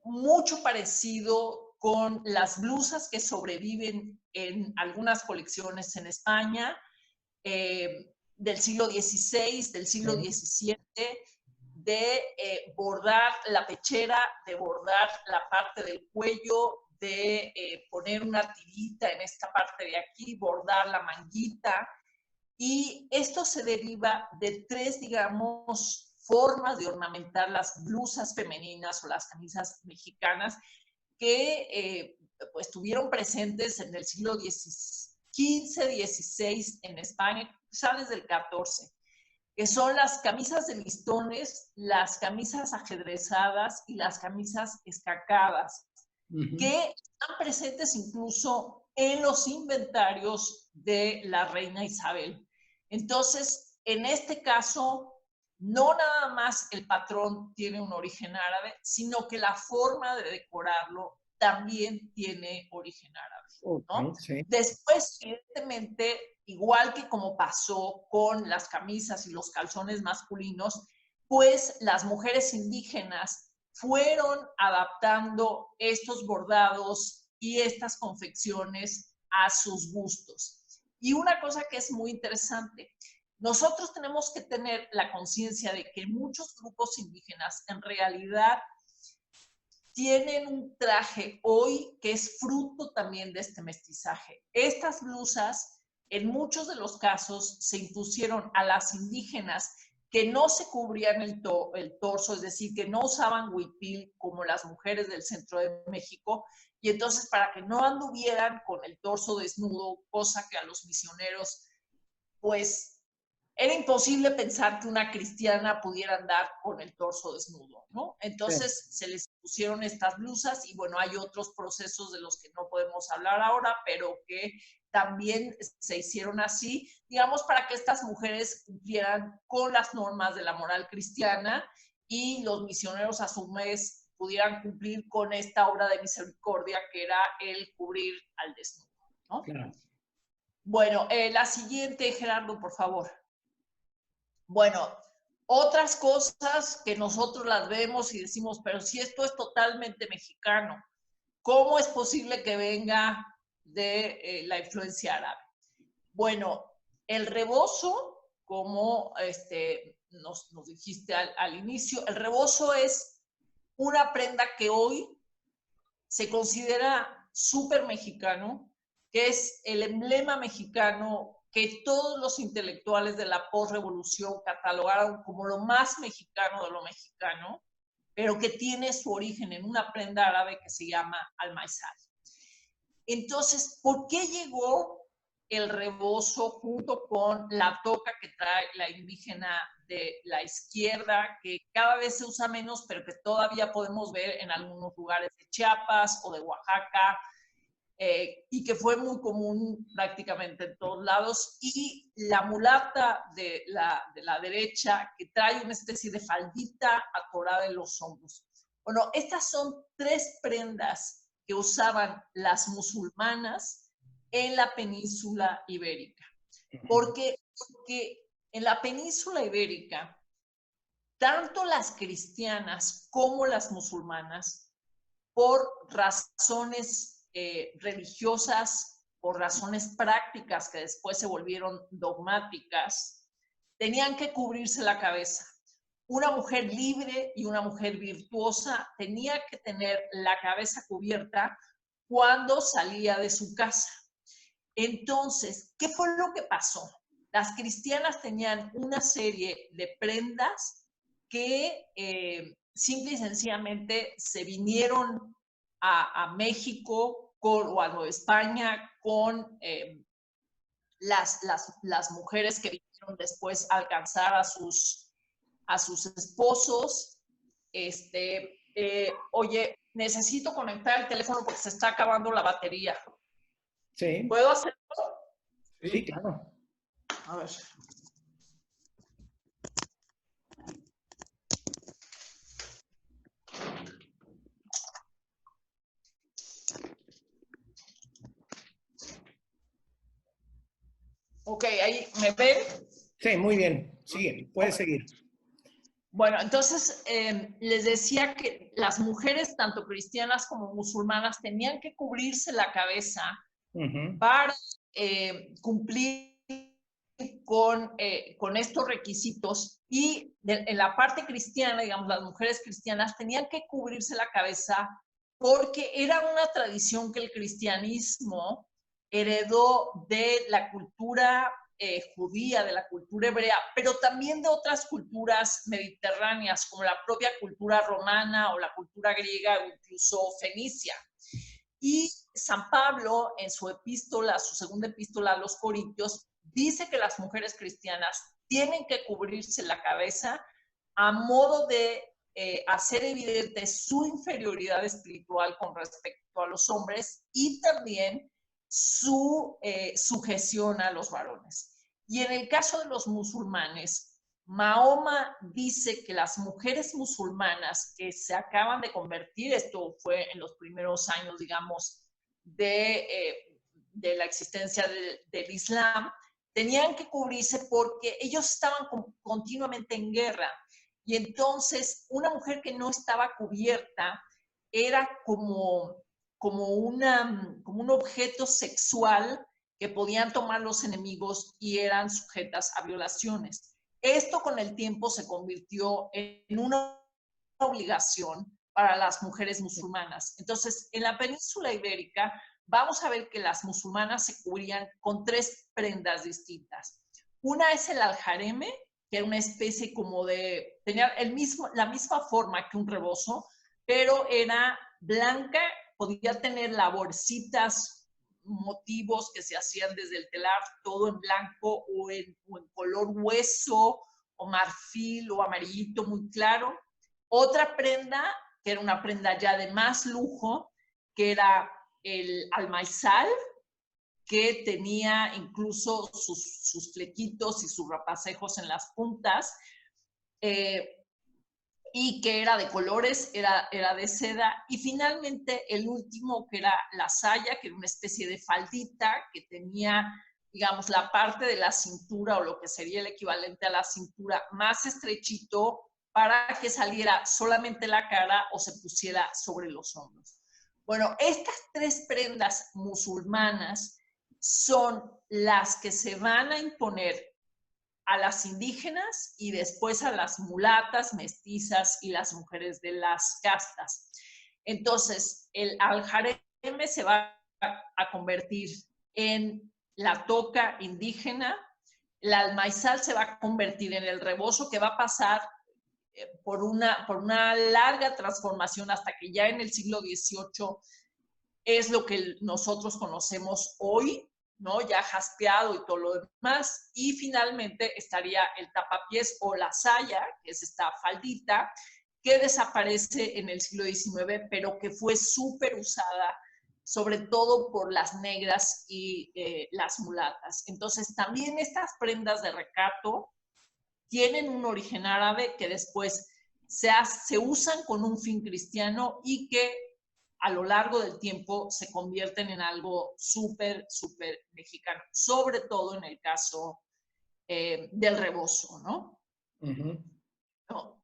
mucho parecido con las blusas que sobreviven en algunas colecciones en España del siglo XVI, del siglo XVII, de bordar la pechera, de bordar la parte del cuello, de poner una tirita en esta parte de aquí, bordar la manguita. Y esto se deriva de tres, digamos, formas de ornamentar las blusas femeninas o las camisas mexicanas que pues estuvieron presentes en el siglo XV, XVI en España, quizá desde el XIV, que son las camisas de listones, las camisas ajedrezadas y las camisas escacadas, que están presentes incluso en los inventarios de la reina Isabel. Entonces, en este caso, no nada más el patrón tiene un origen árabe, sino que la forma de decorarlo también tiene origen árabe, ¿no? Sí. Después, evidentemente, igual que como pasó con las camisas y los calzones masculinos, pues las mujeres indígenas fueron adaptando estos bordados y estas confecciones a sus gustos. Y una cosa que es muy interesante, nosotros tenemos que tener la conciencia de que muchos grupos indígenas en realidad tienen un traje hoy que es fruto también de este mestizaje. Estas blusas, en muchos de los casos, se impusieron a las indígenas que no se cubrían el torso, es decir, que no usaban huipil como las mujeres del centro de México, y entonces para que no anduvieran con el torso desnudo, cosa que a los misioneros, pues, era imposible pensar que una cristiana pudiera andar con el torso desnudo, ¿no? Entonces se les pusieron estas blusas y bueno, hay otros procesos de los que no podemos hablar ahora, pero que también se hicieron así, digamos, para que estas mujeres cumplieran con las normas de la moral cristiana y los misioneros a su vez pudieran cumplir con esta obra de misericordia que era el cubrir al desnudo, ¿no? Claro. Bueno, la siguiente, Gerardo, por favor. Bueno, otras cosas que nosotros las vemos y decimos, pero si esto es totalmente mexicano, ¿cómo es posible que venga de la influencia árabe? Bueno, el rebozo, como nos dijiste al inicio, el rebozo es una prenda que hoy se considera súper mexicano, que es el emblema mexicano que todos los intelectuales de la posrevolución catalogaron como lo más mexicano de lo mexicano, pero que tiene su origen en una prenda árabe que se llama almaizal. Entonces, ¿por qué llegó el rebozo junto con la toca que trae la indígena de la izquierda, que cada vez se usa menos, pero que todavía podemos ver en algunos lugares de Chiapas o de Oaxaca, y que fue muy común prácticamente en todos lados, y la mulata de la derecha, que trae una especie de faldita atorada en los hombros. Bueno, estas son tres prendas que usaban las musulmanas en la península ibérica. Porque en la península ibérica, tanto las cristianas como las musulmanas, por razones religiosas, por razones prácticas que después se volvieron dogmáticas, tenían que cubrirse la cabeza. Una mujer libre y una mujer virtuosa tenía que tener la cabeza cubierta cuando salía de su casa. Entonces, ¿qué fue lo que pasó? Las cristianas tenían una serie de prendas que simple y sencillamente se vinieron a México o a Nueva España con las mujeres que vinieron después a alcanzar a sus esposos. Oye, necesito conectar el teléfono porque se está acabando la batería. Sí. ¿Puedo hacerlo? Sí, claro. A ver. Ok, ahí me ven. Sí, muy bien. Sigue, puedes seguir. Bueno, entonces les decía que las mujeres, tanto cristianas como musulmanas, tenían que cubrirse la cabeza para cumplir con estos requisitos. Y en la parte cristiana, digamos, las mujeres cristianas tenían que cubrirse la cabeza porque era una tradición que el cristianismo heredó de la cultura judía, de la cultura hebrea, pero también de otras culturas mediterráneas, como la propia cultura romana o la cultura griega o incluso fenicia. Y San Pablo, en su epístola, su segunda epístola a los Corintios, dice que las mujeres cristianas tienen que cubrirse la cabeza a modo de hacer evidente su inferioridad espiritual con respecto a los hombres y también su sujeción a los varones. Y en el caso de los musulmanes, Mahoma dice que las mujeres musulmanas que se acaban de convertir, esto fue en los primeros años, digamos, de la existencia del Islam, tenían que cubrirse porque ellos estaban continuamente en guerra. Y entonces una mujer que no estaba cubierta era como un objeto sexual que podían tomar los enemigos y eran sujetas a violaciones. Esto con el tiempo se convirtió en una obligación para las mujeres musulmanas. Entonces, en la península ibérica vamos a ver que las musulmanas se cubrían con 3 prendas distintas. Una es el aljareme, que era una especie como de, tenía la misma forma que un rebozo, pero era blanca, podía tener laborcitas, motivos que se hacían desde el telar, todo en blanco o en color hueso o marfil o amarillito muy claro. Otra prenda, que era una prenda ya de más lujo, que era el almaizal, que tenía incluso sus flequitos y sus rapacejos en las puntas, y que era de colores, era de seda. Y finalmente el último, que era la saya, que era una especie de faldita que tenía, digamos, la parte de la cintura o lo que sería el equivalente a la cintura más estrechito para que saliera solamente la cara o se pusiera sobre los hombros. Bueno, estas 3 prendas musulmanas son las que se van a imponer a las indígenas y después a las mulatas, mestizas y las mujeres de las castas. Entonces, el aljareme se va a convertir en la toca indígena, el almaizal se va a convertir en el rebozo, que va a pasar por una larga transformación hasta que ya en el siglo XVIII es lo que nosotros conocemos hoy, ¿no? Ya jaspeado y todo lo demás. Y finalmente estaría el tapapiés o la saya, que es esta faldita, que desaparece en el siglo XIX, pero que fue súper usada, sobre todo por las negras y las mulatas. Entonces, también estas prendas de recato tienen un origen árabe que después se usan con un fin cristiano y que a lo largo del tiempo se convierten en algo súper, súper mexicano, sobre todo en el caso del rebozo, ¿no? No,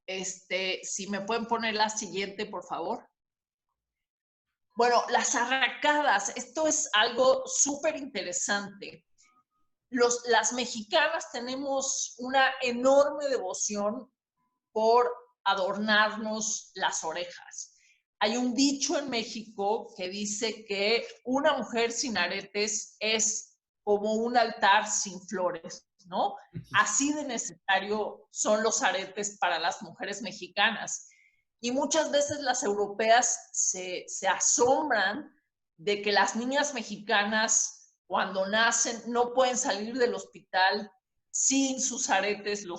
si me pueden poner la siguiente, por favor. Bueno, las arracadas, esto es algo súper interesante. las mexicanas tenemos una enorme devoción por adornarnos las orejas. Hay un dicho en México que dice que una mujer sin aretes es como un altar sin flores, ¿no? Así de necesario son los aretes para las mujeres mexicanas. Y muchas veces las europeas se asombran de que las niñas mexicanas, cuando nacen, no pueden salir del hospital sin sus aretes, lo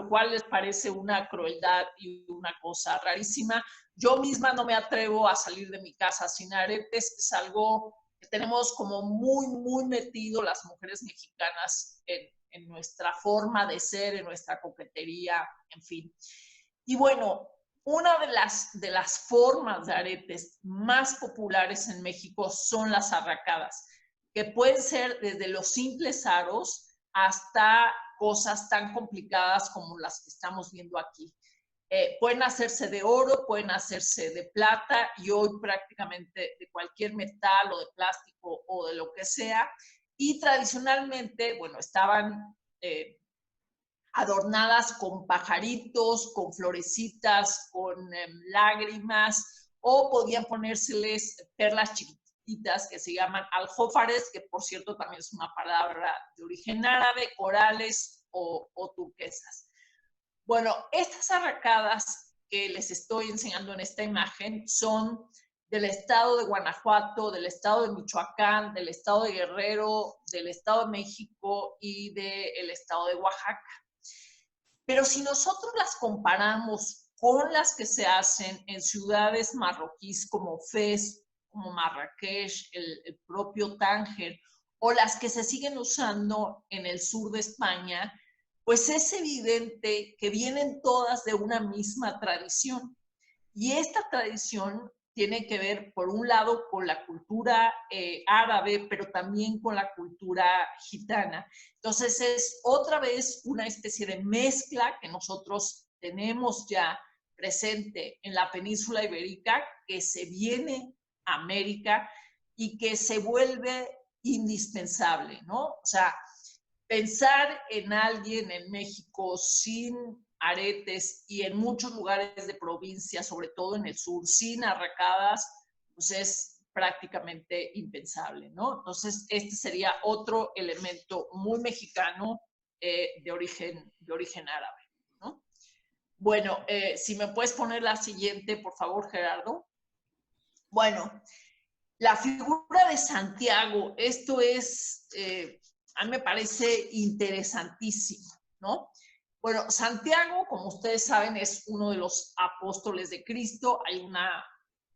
cual les parece una crueldad y una cosa rarísima. Yo misma no me atrevo a salir de mi casa sin aretes, es algo que tenemos como muy, muy metido las mujeres mexicanas en nuestra forma de ser, en nuestra coquetería, en fin. Y bueno, una de las formas de aretes más populares en México son las arracadas, que pueden ser desde los simples aros hasta cosas tan complicadas como las que estamos viendo aquí. Pueden hacerse de oro, pueden hacerse de plata y hoy prácticamente de cualquier metal o de plástico o de lo que sea. Y tradicionalmente, bueno, estaban adornadas con pajaritos, con florecitas, con lágrimas, o podían ponérseles perlas chiquititas que se llaman aljófares, que por cierto también es una palabra de origen árabe, corales o turquesas. Bueno, estas arracadas que les estoy enseñando en esta imagen son del estado de Guanajuato, del estado de Michoacán, del estado de Guerrero, del estado de México y del estado de Oaxaca. Pero si nosotros las comparamos con las que se hacen en ciudades marroquíes como Fez, como Marrakech, el propio Tánger, o las que se siguen usando en el sur de España, pues es evidente que vienen todas de una misma tradición. Y esta tradición tiene que ver, por un lado, con la cultura árabe, pero también con la cultura gitana. Entonces es otra vez una especie de mezcla que nosotros tenemos ya presente en la península ibérica, que se viene a América y que se vuelve indispensable, ¿no? O sea, pensar en alguien en México sin aretes y en muchos lugares de provincia, sobre todo en el sur, sin arracadas, pues es prácticamente impensable, ¿no? Entonces, este sería otro elemento muy mexicano de origen árabe, ¿no? Bueno, si me puedes poner la siguiente, por favor, Gerardo. Bueno, la figura de Santiago, esto es, a mí me parece interesantísimo, ¿no? Bueno, Santiago, como ustedes saben, es uno de los apóstoles de Cristo. Hay una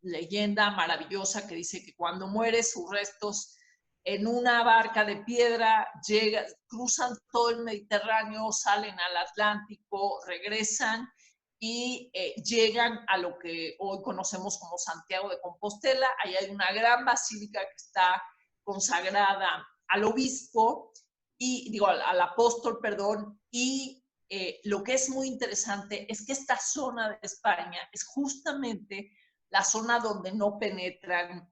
leyenda maravillosa que dice que cuando muere, sus restos en una barca de piedra cruzan todo el Mediterráneo, salen al Atlántico, regresan y llegan a lo que hoy conocemos como Santiago de Compostela. Ahí hay una gran basílica que está consagrada al obispo, al apóstol, perdón, y lo que es muy interesante es que esta zona de España es justamente la zona donde no penetran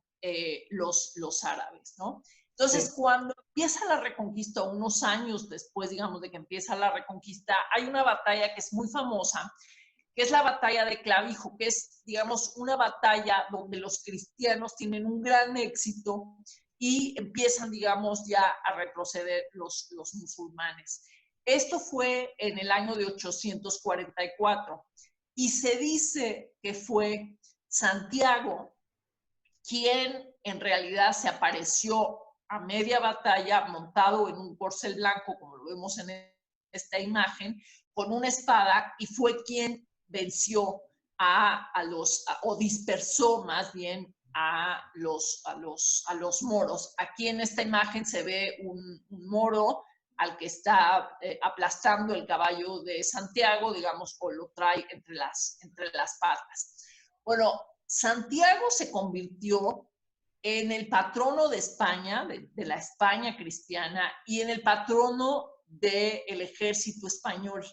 los árabes, ¿no? Entonces, cuando empieza la Reconquista, unos años después, digamos, de que empieza la Reconquista, hay una batalla que es muy famosa, que es la batalla de Clavijo, que es, digamos, una batalla donde los cristianos tienen un gran éxito y empiezan, digamos, ya a retroceder los musulmanes. Esto fue en el año de 844 y se dice que fue Santiago quien en realidad se apareció a media batalla montado en un corcel blanco, como lo vemos en esta imagen, con una espada, y fue quien venció o dispersó más bien a los moros. Aquí en esta imagen se ve un moro al que está aplastando el caballo de Santiago, digamos, o lo trae entre las patas. Bueno, Santiago se convirtió en el patrono de España, de la España cristiana, y en el patrono del ejército español,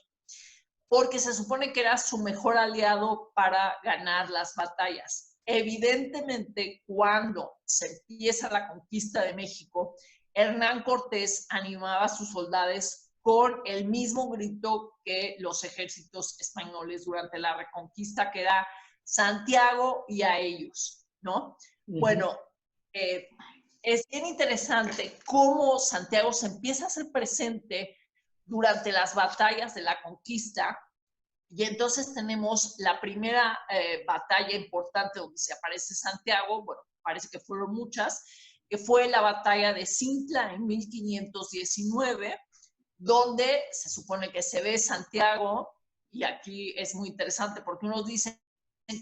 porque se supone que era su mejor aliado para ganar las batallas. Evidentemente, cuando se empieza la conquista de México, Hernán Cortés animaba a sus soldados con el mismo grito que los ejércitos españoles durante la Reconquista, que era Santiago y a ellos, ¿no? Bueno, es bien interesante cómo Santiago se empieza a hacer presente durante las batallas de la conquista, y entonces tenemos la primera batalla importante donde se aparece Santiago, bueno, parece que fueron muchas, que fue la batalla de Cintla en 1519, donde se supone que se ve Santiago, y aquí es muy interesante porque unos dicen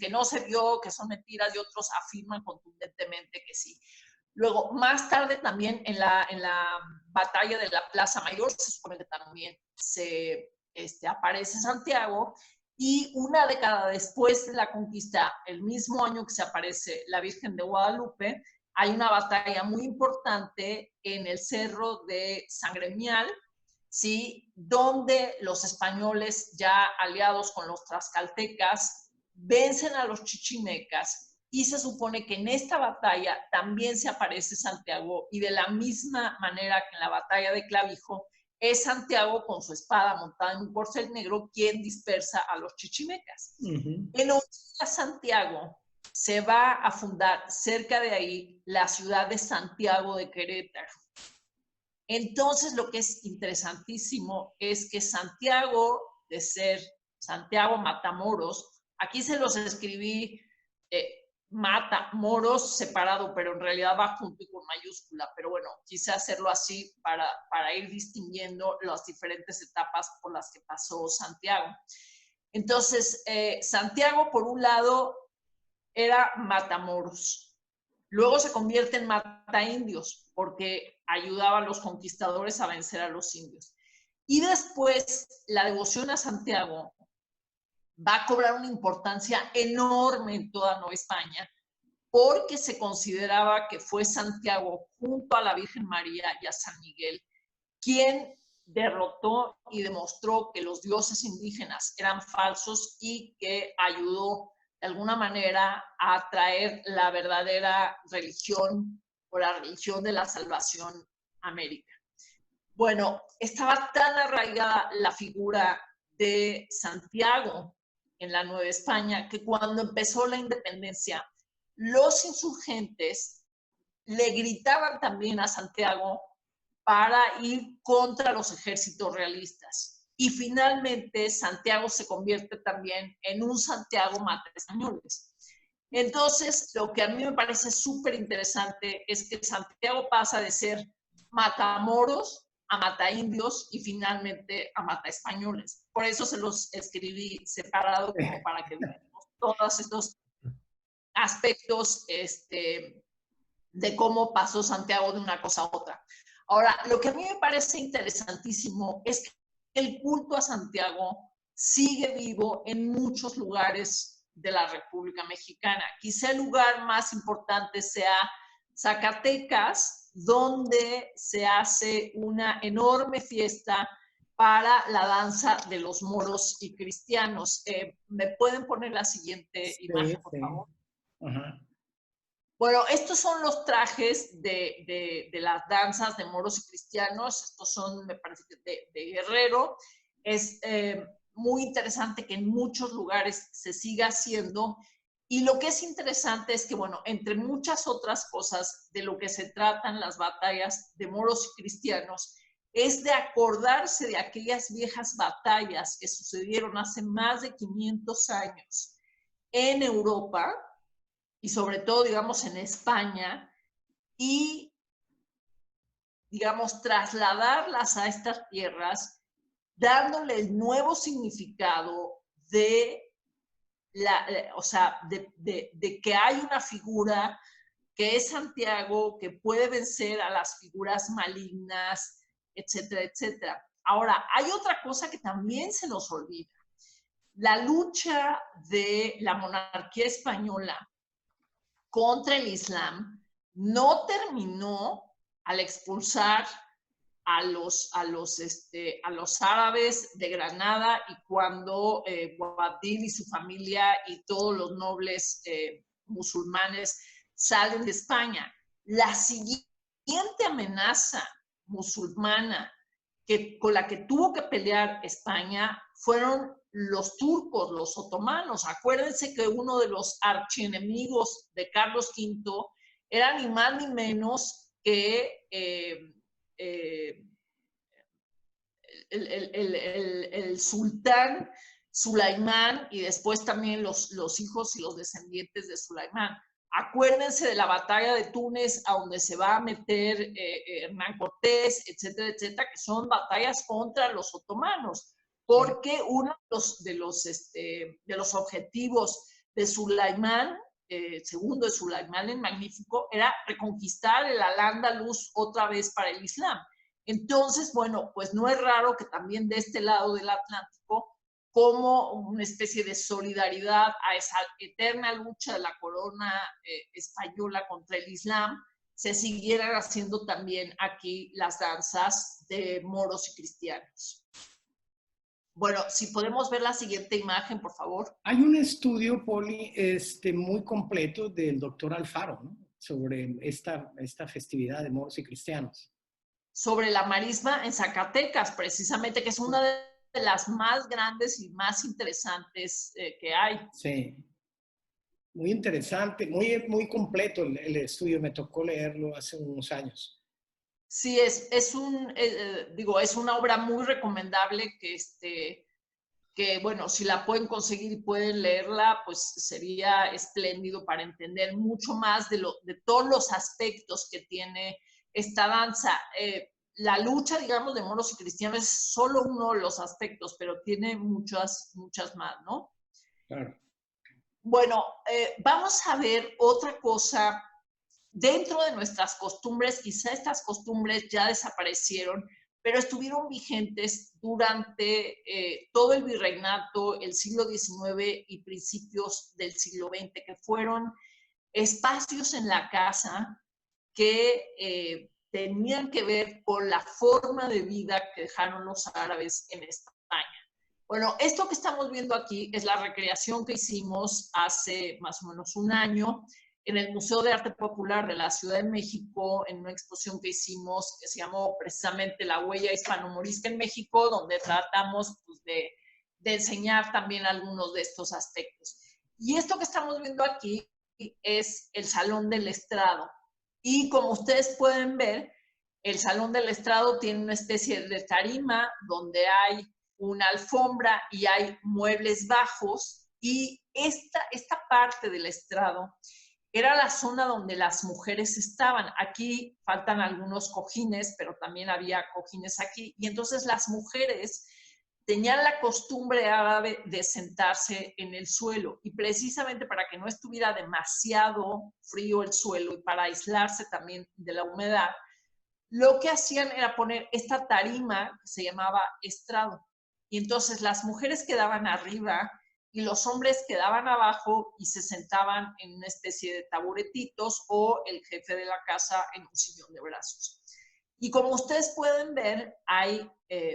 que no se vio, que son mentiras, y otros afirman contundentemente que sí. Luego, más tarde también en la batalla de la Plaza Mayor, se supone que también se aparece Santiago, y una década después de la conquista, el mismo año que se aparece la Virgen de Guadalupe, hay una batalla muy importante en el cerro de Sangremial, ¿sí? Donde los españoles, ya aliados con los tlaxcaltecas, vencen a los chichimecas, y se supone que en esta batalla también se aparece Santiago, y de la misma manera que en la batalla de Clavijo, es Santiago con su espada montada en un corcel negro quien dispersa a los chichimecas. En Santiago se va a fundar cerca de ahí la ciudad de Santiago de Querétaro. Entonces, lo que es interesantísimo es que Santiago, de ser Santiago Matamoros, aquí se los escribí Matamoros separado, pero en realidad va junto y con mayúscula, pero bueno, quise hacerlo así para ir distinguiendo las diferentes etapas por las que pasó Santiago. Entonces, Santiago, por un lado, era Matamoros. Luego se convierte en Mataindios, porque ayudaba a los conquistadores a vencer a los indios. Y después, la devoción a Santiago va a cobrar una importancia enorme en toda Nueva España, porque se consideraba que fue Santiago, junto a la Virgen María y a San Miguel, quien derrotó y demostró que los dioses indígenas eran falsos, y que ayudó de alguna manera a traer la verdadera religión, o la religión de la salvación a América. Bueno, estaba tan arraigada la figura de Santiago en la Nueva España, que cuando empezó la independencia, los insurgentes le gritaban también a Santiago para ir contra los ejércitos realistas. Y finalmente Santiago se convierte también en un Santiago mata españoles. Entonces, lo que a mí me parece súper interesante es que Santiago pasa de ser matamoros a mataindios y finalmente a mataespañoles. Por eso se los escribí separado, como para que veamos todos estos aspectos de cómo pasó Santiago de una cosa a otra. Ahora, lo que a mí me parece interesantísimo es que el culto a Santiago sigue vivo en muchos lugares de la República Mexicana. Quizá el lugar más importante sea Zacatecas, donde se hace una enorme fiesta para la danza de los moros y cristianos. ¿Me pueden poner la siguiente imagen, por favor? Bueno, estos son los trajes de las danzas de moros y cristianos. Estos son, me parece que de Guerrero. Es muy interesante que en muchos lugares se siga haciendo. Y lo que es interesante es que, bueno, entre muchas otras cosas de lo que se tratan las batallas de moros y cristianos, es de acordarse de aquellas viejas batallas que sucedieron hace más de 500 años en Europa, y sobre todo, digamos, en España, y, digamos, trasladarlas a estas tierras, dándole el nuevo significado de de que hay una figura que es Santiago, que puede vencer a las figuras malignas, etcétera, etcétera. Ahora, hay otra cosa que también se nos olvida. La lucha de la monarquía española contra el Islam no terminó al expulsar a los árabes de Granada, y cuando Boabdil y su familia y todos los nobles musulmanes salen de España. La siguiente siguiente amenaza musulmana con la que tuvo que pelear España fueron los turcos, los otomanos. Acuérdense que uno de los archienemigos de Carlos V era ni más ni menos que el sultán Sulaimán y después también los hijos y los descendientes de Sulaimán. Acuérdense de la batalla de Túnez, a donde se va a meter Hernán Cortés, etcétera, etcétera, que son batallas contra los otomanos, porque uno de los objetivos de Sulaimán, segundo de Sulaimán el Magnífico, era reconquistar el Al-Ándalus otra vez para el Islam. Entonces, bueno, pues no es raro que también de este lado del Atlántico, como una especie de solidaridad a esa eterna lucha de la corona española contra el Islam, se siguieran haciendo también aquí las danzas de moros y cristianos. Bueno, si podemos ver la siguiente imagen, por favor. Hay un estudio, Poli, muy completo del doctor Alfaro, ¿no? Sobre esta festividad de moros y cristianos. Sobre la marisma en Zacatecas, precisamente, que es una de las más grandes y más interesantes que hay. Sí, muy interesante, muy completo el estudio, me tocó leerlo hace unos años. Sí, es una obra muy recomendable que, bueno, si la pueden conseguir y pueden leerla, pues sería espléndido para entender mucho más de todos los aspectos que tiene esta danza. La lucha, digamos, de moros y cristianos es solo uno de los aspectos, pero tiene muchas más, ¿no? Claro. Bueno, vamos a ver otra cosa. Dentro de nuestras costumbres, quizá estas costumbres ya desaparecieron, pero estuvieron vigentes durante todo el virreinato, el siglo XIX y principios del siglo XX, que fueron espacios en la casa que tenían que ver con la forma de vida que dejaron los árabes en España. Bueno, esto que estamos viendo aquí es la recreación que hicimos hace más o menos un año en el Museo de Arte Popular de la Ciudad de México, en una exposición que hicimos que se llamó precisamente La Huella Hispano-Morisca en México, donde tratamos pues, de enseñar también algunos de estos aspectos. Y esto que estamos viendo aquí es el Salón del Estrado. Y como ustedes pueden ver, el Salón del Estrado tiene una especie de tarima donde hay una alfombra y hay muebles bajos, y esta parte del estrado era la zona donde las mujeres estaban. Aquí faltan algunos cojines, pero también había cojines aquí, y entonces las mujeres tenían la costumbre árabe de sentarse en el suelo, y precisamente para que no estuviera demasiado frío el suelo y para aislarse también de la humedad, lo que hacían era poner esta tarima que se llamaba estrado. Y entonces las mujeres quedaban arriba y los hombres quedaban abajo y se sentaban en una especie de taburetitos, o el jefe de la casa en un sillón de brazos. Y como ustedes pueden ver, hay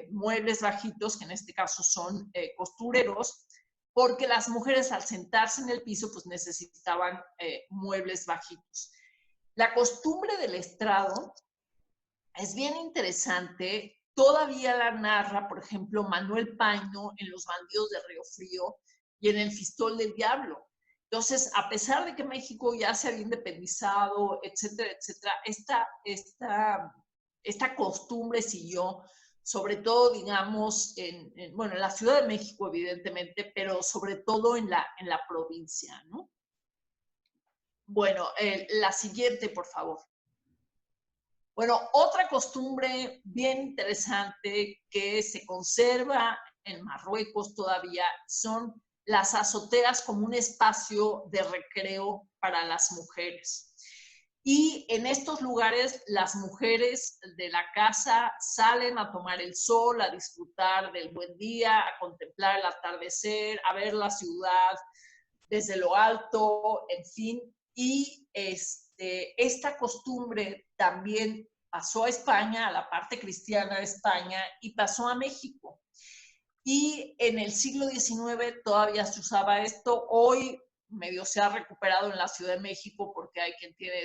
muebles bajitos, que en este caso son costureros, porque las mujeres al sentarse en el piso pues necesitaban muebles bajitos. La costumbre del estrado es bien interesante. Todavía la narra, por ejemplo, Manuel Paño en Los Bandidos de Río Frío y en El Fistol del Diablo. Entonces, a pesar de que México ya se había independizado, etcétera, etcétera, esta costumbre siguió, sobre todo, digamos, en la Ciudad de México, evidentemente, pero sobre todo en la provincia, ¿no? Bueno, la siguiente, por favor. Bueno, otra costumbre bien interesante que se conserva en Marruecos todavía son las azoteas como un espacio de recreo para las mujeres. Y en estos lugares las mujeres de la casa salen a tomar el sol, a disfrutar del buen día, a contemplar el atardecer, a ver la ciudad desde lo alto, en fin. Y esta costumbre también pasó a España, a la parte cristiana de España, y pasó a México. Y en el siglo XIX todavía se usaba esto. Hoy medio se ha recuperado en la Ciudad de México porque hay quien tiene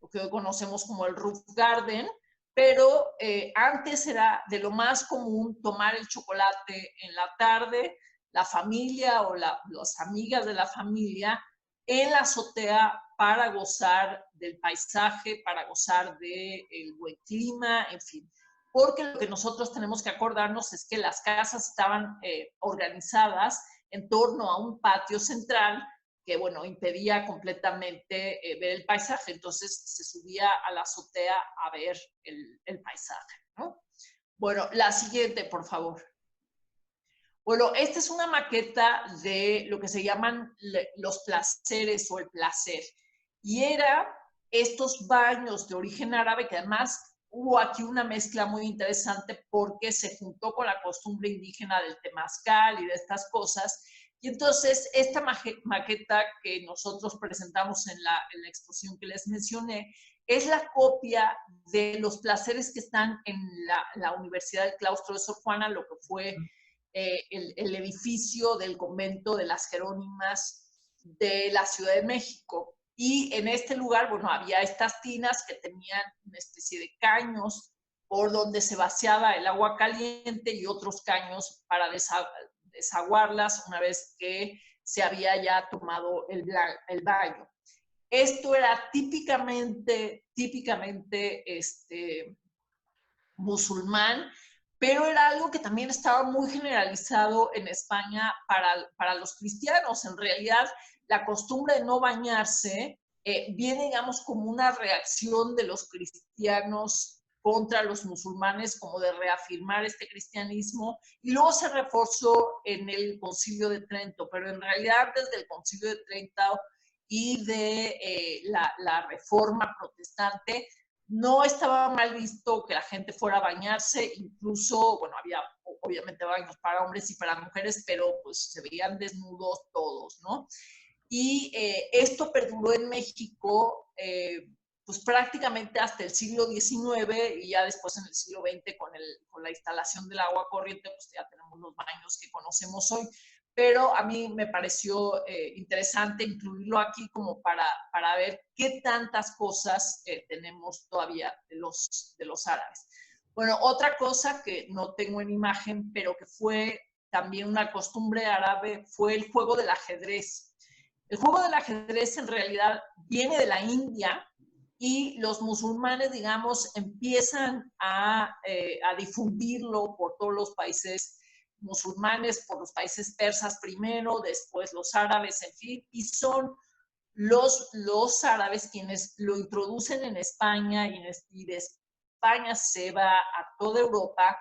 lo que hoy conocemos como el roof garden, pero antes era de lo más común tomar el chocolate en la tarde, la familia o las amigas de la familia en la azotea para gozar del paisaje, para gozar del buen clima, en fin. Porque lo que nosotros tenemos que acordarnos es que las casas estaban organizadas en torno a un patio central que, bueno, impedía completamente ver el paisaje. Entonces se subía a la azotea a ver el paisaje, ¿no? Bueno, la siguiente, por favor. Bueno, esta es una maqueta de lo que se llaman los placeres o el placer. Y era estos baños de origen árabe, que además hubo aquí una mezcla muy interesante porque se juntó con la costumbre indígena del temazcal y de estas cosas. Y entonces esta maqueta que nosotros presentamos en la exposición que les mencioné es la copia de los placeres que están en la Universidad del Claustro de Sor Juana, lo que fue el edificio del convento de las Jerónimas de la Ciudad de México. Y en este lugar, bueno, había estas tinas que tenían una especie de caños por donde se vaciaba el agua caliente y otros caños para desaguarlas una vez que se había ya tomado el baño. Esto era típicamente musulmán, pero era algo que también estaba muy generalizado en España para los cristianos. En realidad, la costumbre de no bañarse viene, digamos, como una reacción de los cristianos contra los musulmanes, como de reafirmar este cristianismo, y luego se reforzó en el Concilio de Trento, pero en realidad desde el Concilio de Trento y de la Reforma Protestante, no estaba mal visto que la gente fuera a bañarse, incluso, bueno, había obviamente baños para hombres y para mujeres, pero pues se veían desnudos todos, ¿no? Y esto perduró en México pues prácticamente hasta el siglo XIX, y ya después en el siglo XX con la instalación del agua corriente, pues ya tenemos los baños que conocemos hoy. Pero a mí me pareció interesante incluirlo aquí como para ver qué tantas cosas tenemos todavía de los árabes. Bueno, otra cosa que no tengo en imagen, pero que fue también una costumbre árabe, fue el juego del ajedrez. El juego del ajedrez en realidad viene de la India, y los musulmanes, digamos, empiezan a difundirlo por todos los países musulmanes, por los países persas primero, después los árabes, en fin, y son los árabes quienes lo introducen en España, y de España se va a toda Europa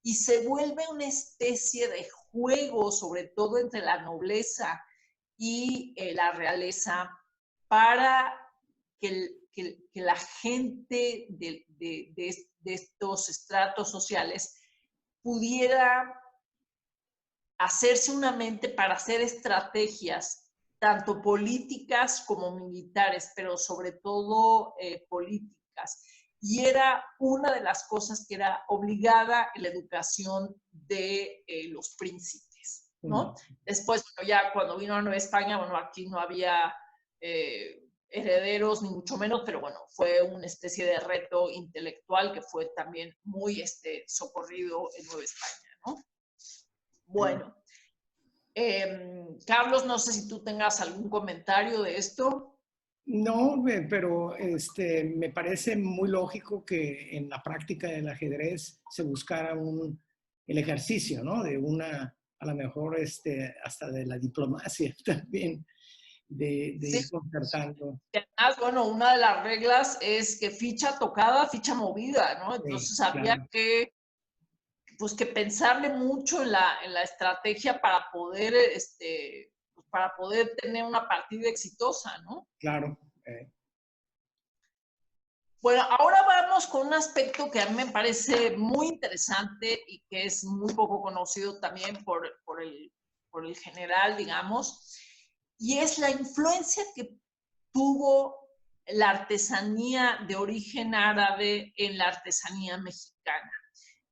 y se vuelve una especie de juego, sobre todo entre la nobleza y la realeza, para que la gente de estos estratos sociales pudiera hacerse una mente para hacer estrategias, tanto políticas como militares, pero sobre todo políticas. Y era una de las cosas que era obligada en la educación de los príncipes, ¿no? Después, bueno, ya cuando vino a Nueva España, bueno, aquí no había herederos, ni mucho menos, pero bueno, fue una especie de reto intelectual que fue también muy socorrido en Nueva España, ¿no? Bueno, Carlos, no sé si tú tengas algún comentario de esto. No, pero me parece muy lógico que en la práctica del ajedrez se buscara el ejercicio, ¿no? De a lo mejor hasta de la diplomacia también, de Sí. ir concertando. Además, bueno, una de las reglas es que ficha tocada, ficha movida, ¿no? Entonces Sí, había claro. pues, que pensarle mucho en la estrategia para poder, para poder tener una partida exitosa, ¿no? Claro. Bueno, ahora vamos con un aspecto que a mí me parece muy interesante y que es muy poco conocido también por el general, digamos, y es la influencia que tuvo la artesanía de origen árabe en la artesanía mexicana.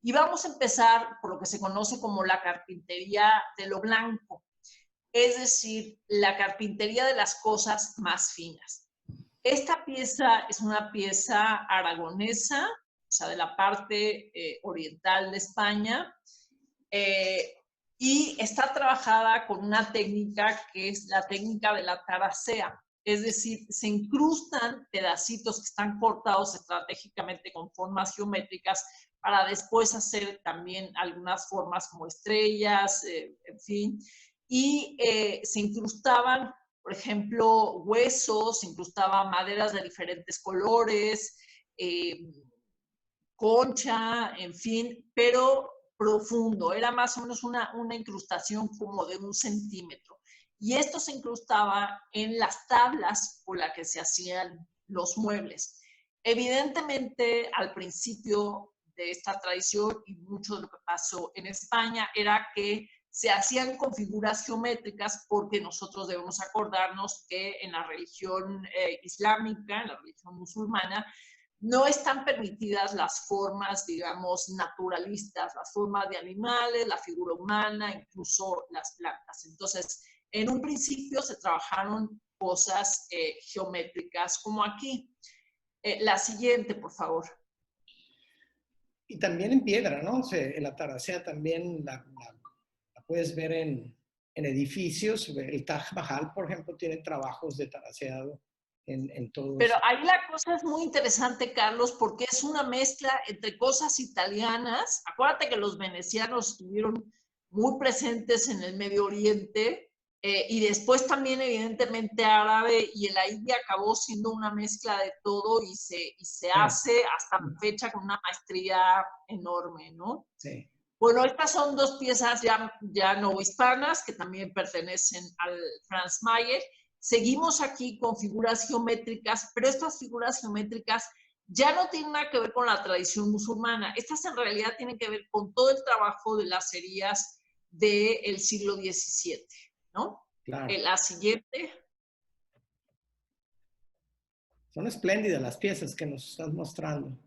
Y vamos a empezar por lo que se conoce como la carpintería de lo blanco, es decir, la carpintería de las cosas más finas. Esta pieza es una pieza aragonesa, o sea, de la parte oriental de España, y está trabajada con una técnica que es la técnica de la taracea. Es decir, se incrustan pedacitos que están cortados estratégicamente con formas geométricas para después hacer también algunas formas como estrellas, en fin. Y se incrustaban, por ejemplo, huesos, se incrustaban maderas de diferentes colores, concha, en fin, pero profundo. Era más o menos una incrustación como de 1 centímetro. Y esto se incrustaba en las tablas por las que se hacían los muebles. Evidentemente, al principio de esta tradición y mucho de lo que pasó en España era que se hacían con figuras geométricas porque nosotros debemos acordarnos que en la religión islámica, en la religión musulmana, no están permitidas las formas, digamos, naturalistas, las formas de animales, la figura humana, incluso las plantas. Entonces, en un principio se trabajaron cosas geométricas como aquí. La siguiente, por favor. Y también en piedra, ¿no? La taracea también la puedes ver en edificios. El Taj Mahal, por ejemplo, tiene trabajos de taraceado en todos. Pero ahí la cosa es muy interesante, Carlos, porque es una mezcla entre cosas italianas. Acuérdate que los venecianos estuvieron muy presentes en el Medio Oriente, y después también evidentemente árabe, y en la India acabó siendo una mezcla de todo y se hace hasta la fecha con una maestría enorme, ¿no? Sí. Bueno, estas son 2 piezas ya novohispanas que también pertenecen al Franz Mayer. Seguimos aquí con figuras geométricas, pero estas figuras geométricas ya no tienen nada que ver con la tradición musulmana. Estas en realidad tienen que ver con todo el trabajo de las cerías del siglo XVII, ¿no? Claro. La siguiente. Son espléndidas las piezas que nos estás mostrando.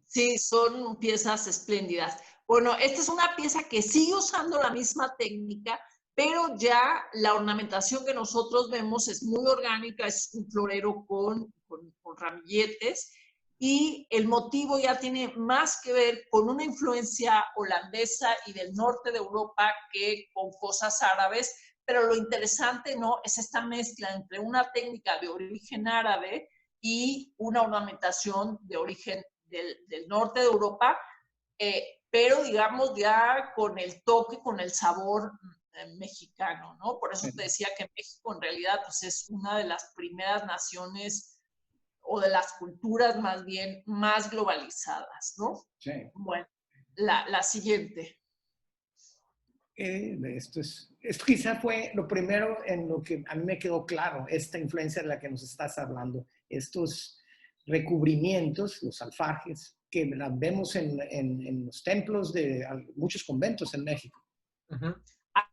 Sí, son piezas espléndidas. Bueno, esta es una pieza que sigue usando la misma técnica, pero ya la ornamentación que nosotros vemos es muy orgánica, es un florero con ramilletes, y el motivo ya tiene más que ver con una influencia holandesa y del norte de Europa que con cosas árabes, pero lo interesante, ¿no?, es esta mezcla entre una técnica de origen árabe y una ornamentación de origen del norte de Europa, pero digamos ya con el toque, con el sabor mexicano, ¿no? Por eso te decía que México en realidad pues, es una de las primeras naciones o de las culturas más bien más globalizadas, ¿no? Sí. Bueno, la siguiente. Esto quizá fue lo primero en lo que a mí me quedó claro, esta influencia de la que nos estás hablando, estos recubrimientos, los alfarjes, que las vemos en los templos de muchos conventos en México. Uh-huh.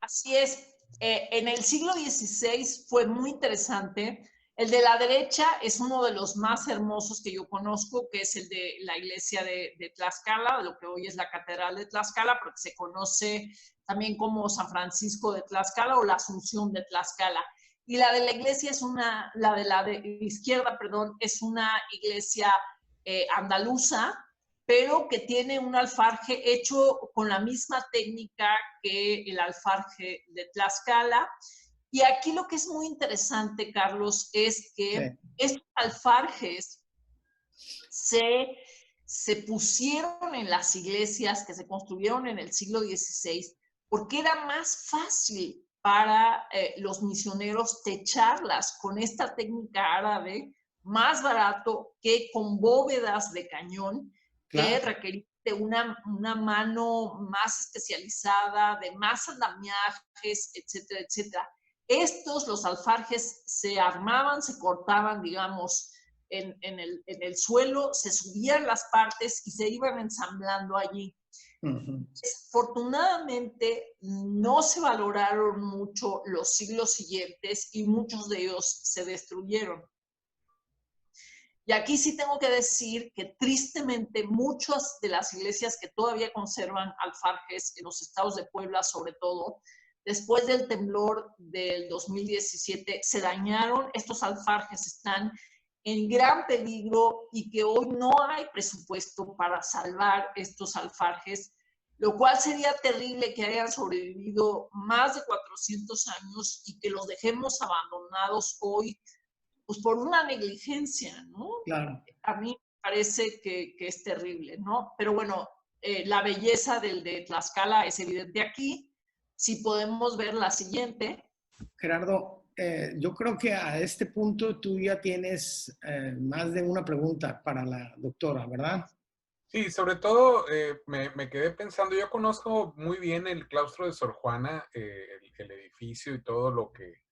Así es. En el siglo XVI fue muy interesante. El de la derecha es uno de los más hermosos que yo conozco, que es el de la iglesia de Tlaxcala, lo que hoy es la Catedral de Tlaxcala, porque se conoce también como San Francisco de Tlaxcala o la Asunción de Tlaxcala. Y la de la iglesia es la de izquierda, perdón, es una iglesia andaluza, pero que tiene un alfarje hecho con la misma técnica que el alfarje de Tlaxcala. Y aquí lo que es muy interesante, Carlos, es que estos alfarjes se pusieron en las iglesias que se construyeron en el siglo XVI porque era más fácil para los misioneros techarlas con esta técnica árabe, más barato que con bóvedas de cañón, que requería de una mano más especializada, de más andamiajes, etcétera, etcétera. Los alfarjes, se armaban, se cortaban, digamos, en el suelo, se subían las partes y se iban ensamblando allí. Uh-huh. Afortunadamente, no se valoraron mucho los siglos siguientes y muchos de ellos se destruyeron. Y aquí sí tengo que decir que tristemente muchas de las iglesias que todavía conservan alfarjes en los estados de Puebla, sobre todo, después del temblor del 2017, se dañaron. Estos alfarjes están en gran peligro y que hoy no hay presupuesto para salvar estos alfarjes, lo cual sería terrible que hayan sobrevivido más de 400 años y que los dejemos abandonados hoy, pues por una negligencia, ¿no? Claro. A mí me parece que es terrible, ¿no? Pero bueno, la belleza del de Tlaxcala es evidente aquí. Si podemos ver la siguiente. Gerardo, yo creo que a este punto tú ya tienes más de una pregunta para la doctora, ¿verdad? Sí, sobre todo me quedé pensando, yo conozco muy bien el claustro de Sor Juana, el edificio y todo lo que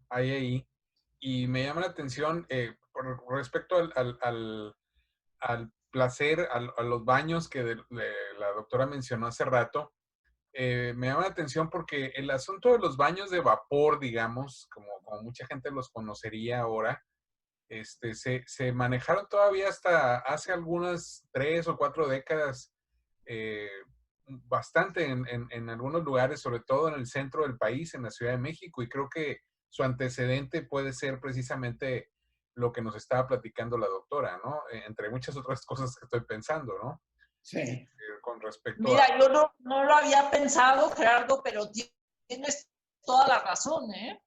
hay ahí, y me llama la atención con respecto al placer, a los baños que la doctora mencionó hace rato. Me llama la atención porque el asunto de los baños de vapor, digamos, como mucha gente los conocería ahora, se manejaron todavía hasta hace algunas 3 o 4 décadas, eh, bastante en algunos lugares, sobre todo en el centro del país, en la Ciudad de México, y creo que su antecedente puede ser precisamente lo que nos estaba platicando la doctora, ¿no? Entre muchas otras cosas que estoy pensando, ¿no? Sí. Con respecto a... Mira, yo no lo había pensado, Gerardo, pero tienes toda la razón, ¿eh?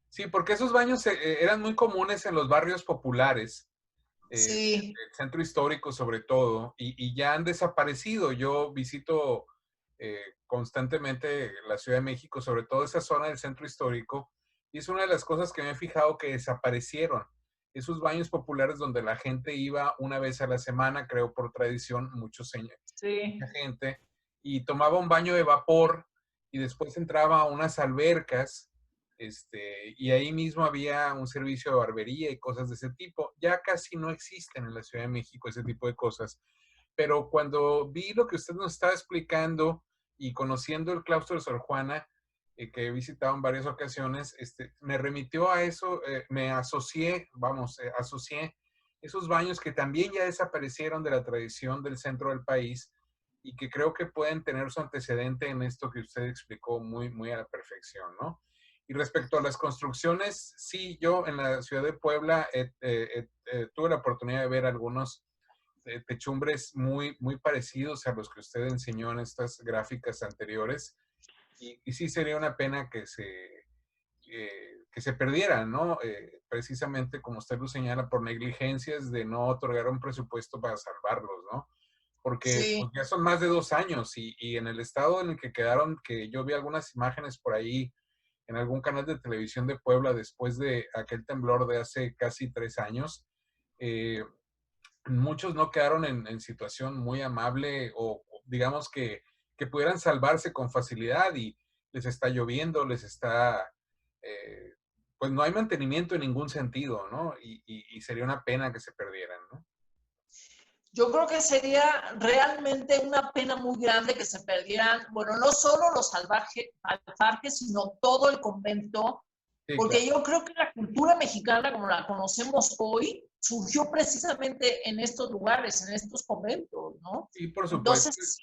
Sí, porque esos baños eran muy comunes en los barrios populares, Sí. el centro histórico sobre todo, y ya han desaparecido. Yo visito constantemente la Ciudad de México, sobre todo esa zona del centro histórico, y es una de las cosas que me he fijado que desaparecieron. Esos baños populares donde la gente iba una vez a la semana, creo por tradición, Sí. mucha gente, y tomaba un baño de vapor y después entraba a unas albercas, y ahí mismo había un servicio de barbería y cosas de ese tipo. Ya casi no existen en la Ciudad de México ese tipo de cosas. Pero cuando vi lo que usted nos estaba explicando y conociendo el claustro de Sor Juana, que he visitado en varias ocasiones, me remitió a eso, me asocié, asocié esos baños que también ya desaparecieron de la tradición del centro del país y que creo que pueden tener su antecedente en esto que usted explicó muy, muy a la perfección, ¿no? Y respecto a las construcciones, sí, yo en la ciudad de Puebla tuve la oportunidad de ver algunos techumbres muy, muy parecidos a los que usted enseñó en estas gráficas anteriores. Y sí sería una pena que se perdieran, ¿no? Precisamente como usted lo señala, por negligencias de no otorgar un presupuesto para salvarlos, ¿no? Porque pues, Sí. ya son más de 2 años y en el estado en el que quedaron, que yo vi algunas imágenes por ahí en algún canal de televisión de Puebla después de aquel temblor de hace casi 3 años, eh, muchos no quedaron en situación muy amable o digamos que pudieran salvarse con facilidad y les está lloviendo, eh, pues no hay mantenimiento en ningún sentido, ¿no? Y sería una pena que se perdieran, ¿no? Yo creo que sería realmente una pena muy grande que se perdieran, bueno, no solo los alfarjes, sino todo el convento, Sí, claro. porque yo creo que la cultura mexicana, como la conocemos hoy, surgió precisamente en estos lugares, en estos conventos, ¿no? Y por supuesto, Entonces,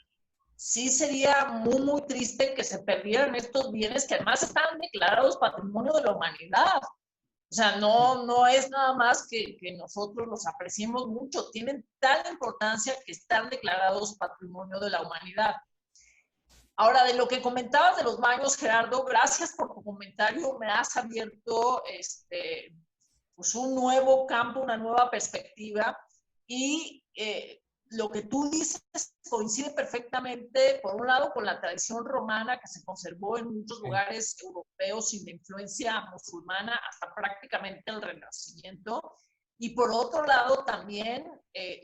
sí sería muy, muy triste que se perdieran estos bienes que además están declarados patrimonio de la humanidad. O sea, no es nada más que nosotros los apreciemos mucho, tienen tal importancia que están declarados patrimonio de la humanidad. Ahora, de lo que comentabas de los baños, Gerardo, gracias por tu comentario, me has abierto pues un nuevo campo, una nueva perspectiva y lo que tú dices coincide perfectamente, por un lado, con la tradición romana que se conservó en muchos sí, lugares europeos sin la influencia musulmana hasta prácticamente el Renacimiento. Y por otro lado, también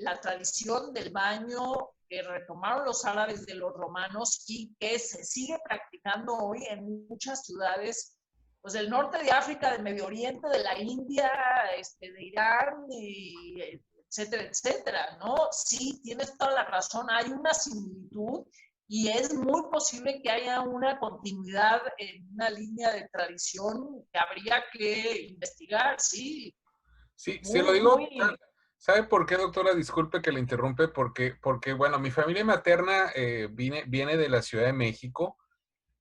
la tradición del baño que retomaron los árabes de los romanos y que se sigue practicando hoy en muchas ciudades pues del norte de África, del Medio Oriente, de la India, de Irán, y etcétera, etcétera, ¿no? Sí, tienes toda la razón, hay una similitud y es muy posible que haya una continuidad en una línea de tradición que habría que investigar, sí. sí, se lo Muy, digo, muy. ¿sabe por qué, doctora? Disculpe que le interrumpe, porque bueno, mi familia materna viene de la Ciudad de México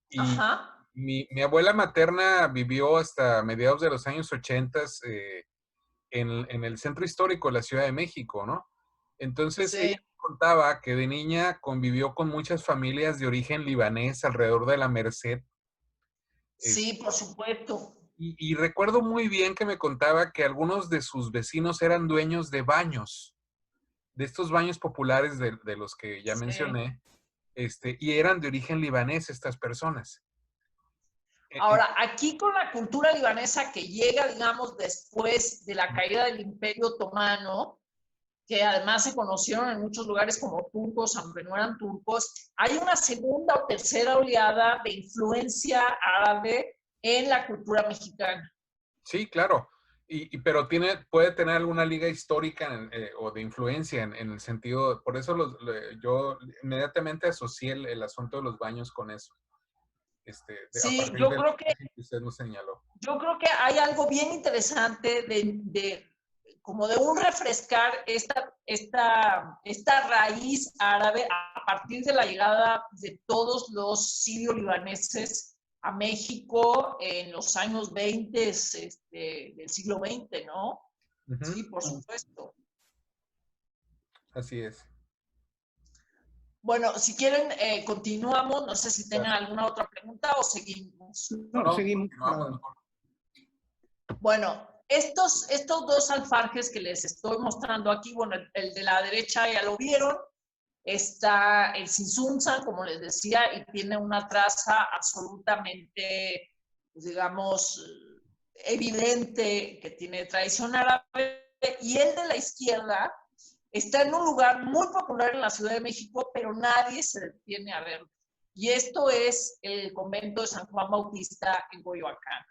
y Ajá. mi abuela materna vivió hasta mediados de los años 80 en el centro histórico de la Ciudad de México, ¿no? Entonces, Sí, ella contaba que de niña convivió con muchas familias de origen libanés alrededor de la Merced. sí, por supuesto. Y recuerdo muy bien que me contaba que algunos de sus vecinos eran dueños de baños, de estos baños populares de los que ya Sí. mencioné, y eran de origen libanés estas personas. Ahora, aquí con la cultura libanesa que llega, digamos, después de la caída del Imperio Otomano, que además se conocieron en muchos lugares como turcos, aunque no eran turcos, hay una segunda o tercera oleada de influencia árabe en la cultura mexicana. Sí, claro. Pero puede tener alguna liga histórica o de influencia en el sentido, por eso yo inmediatamente asocié el asunto de los baños con eso, a Sí, partir del que usted nos señaló. yo creo que hay algo bien interesante como de un refrescar esta raíz árabe a partir de la llegada de todos los sirio-libaneses a México en los años 20 del siglo XX, ¿no? Ujú, Sí, por supuesto. así es. Bueno, si quieren, continuamos. No sé si tengan Claro. alguna otra pregunta o seguimos. No, No, no, seguimos. continuamos mejor. Bueno, estos dos alfarjes que les estoy mostrando aquí, bueno, el de la derecha ya lo vieron, está el Sinsunzan, como les decía, y tiene una traza absolutamente, pues, digamos, evidente que tiene tradición árabe, y el de la izquierda está en un lugar muy popular en la Ciudad de México, pero nadie se detiene a verlo. Y esto es el convento de San Juan Bautista en Coyoacán.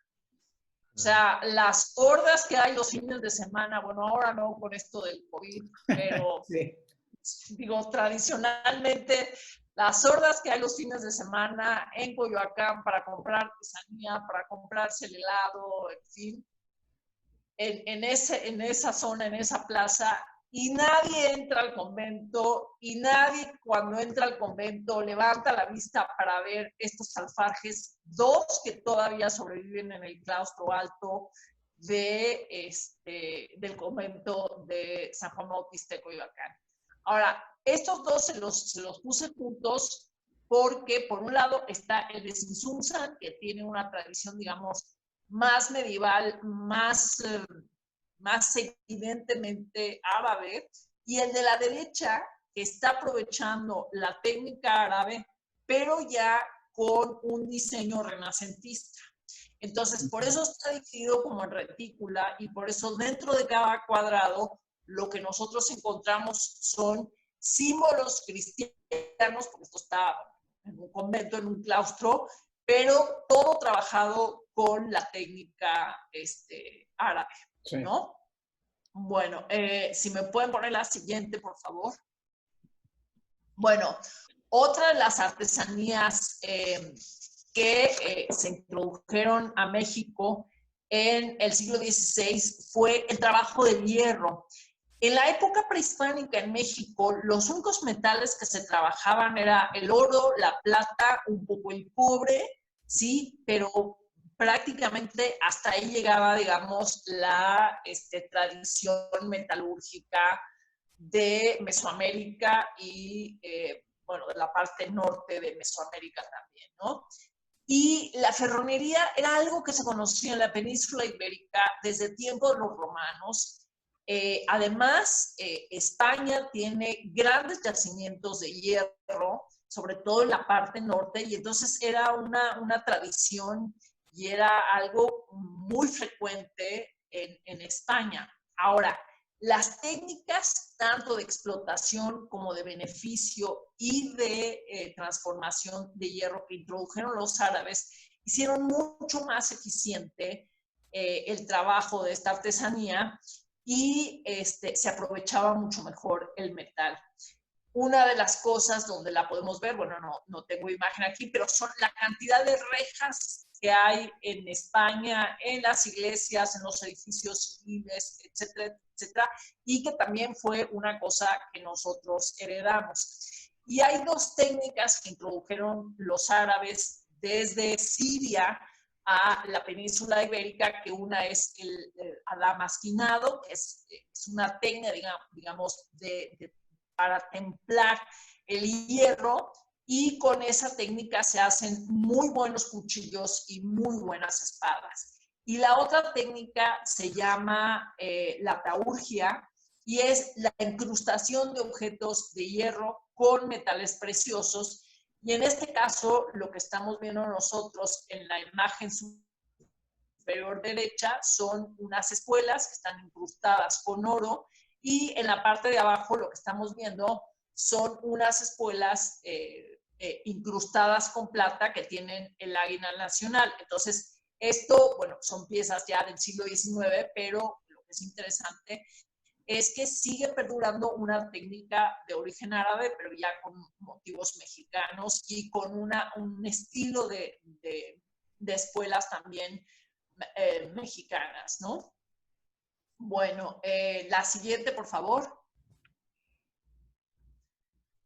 O sea, las hordas que hay los fines de semana, bueno, ahora no con esto del COVID, pero Sí. digo, tradicionalmente, las hordas que hay los fines de semana en Coyoacán para comprar artesanía, para comprarse el helado, en fin, en esa zona, en esa plaza, y nadie entra al convento, y nadie cuando entra al convento levanta la vista para ver estos alfarjes, dos que todavía sobreviven en el claustro alto del convento de San Juan Bautista de Coyoacán. Ahora, estos dos se los puse juntos porque, por un lado, está el de Sinsunzan, que tiene una tradición, digamos, más medieval, más evidentemente árabe, y el de la derecha, que está aprovechando la técnica árabe, pero ya con un diseño renacentista. Entonces, por eso está dividido como en retícula y por eso dentro de cada cuadrado lo que nosotros encontramos son símbolos cristianos, porque esto está en un convento, en un claustro, pero todo trabajado con la técnica árabe, Sí. ¿no? Bueno, si me pueden poner la siguiente, por favor. Bueno, otra de las artesanías que se introdujeron a México en el siglo XVI fue el trabajo del hierro. En la época prehispánica en México, los únicos metales que se trabajaban era el oro, la plata, un poco el cobre, sí, pero prácticamente hasta ahí llegaba, digamos, la tradición metalúrgica de Mesoamérica y, bueno, de la parte norte de Mesoamérica también, ¿no? Y la ferronería era algo que se conocía en la península ibérica desde tiempos de los romanos. Además, España tiene grandes yacimientos de hierro, sobre todo en la parte norte, y entonces era una tradición y era algo muy frecuente en España. Ahora, las técnicas tanto de explotación como de beneficio y de transformación de hierro que introdujeron los árabes hicieron mucho más eficiente el trabajo de esta artesanía y se aprovechaba mucho mejor el metal. Una de las cosas donde la podemos ver, bueno, no tengo imagen aquí, pero son la cantidad de rejas que hay en España, en las iglesias, en los edificios civiles, etcétera, etcétera, y que también fue una cosa que nosotros heredamos. Y hay dos técnicas que introdujeron los árabes desde Siria a la península ibérica, que una es el adamasquinado, que es una técnica, digamos, para templar el hierro, y con esa técnica se hacen muy buenos cuchillos y muy buenas espadas. Y la otra técnica se llama la taurgia, y es la incrustación de objetos de hierro con metales preciosos. Y en este caso, lo que estamos viendo nosotros en la imagen superior derecha son unas espuelas que están incrustadas con oro, y en la parte de abajo lo que estamos viendo son unas espuelas incrustadas con plata que tienen el águila nacional. Entonces, esto, bueno, son piezas ya del siglo XIX, pero lo que es interesante es que sigue perdurando una técnica de origen árabe, pero ya con motivos mexicanos y con un estilo de espuelas también mexicanas, ¿no? Bueno, la siguiente, por favor.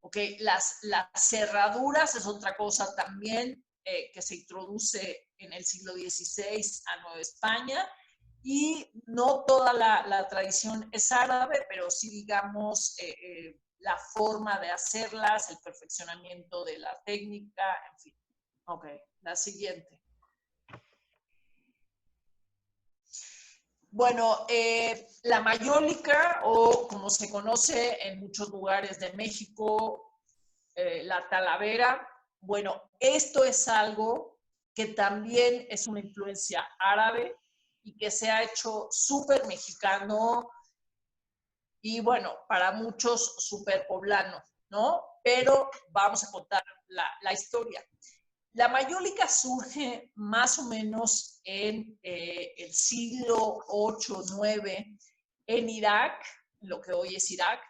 Ok, las cerraduras es otra cosa también que se introduce en el siglo XVI a Nueva España, y no toda la tradición es árabe, pero sí, digamos, la forma de hacerlas, el perfeccionamiento de la técnica, en fin. Ok, la siguiente. Bueno, la mayólica, o como se conoce en muchos lugares de México, la talavera, bueno, esto es algo que también es una influencia árabe y que se ha hecho súper mexicano y, bueno, para muchos súper poblano, ¿no? Pero vamos a contar la historia. La mayólica surge más o menos en el siglo 8, 9 en Irak, lo que hoy es Irak,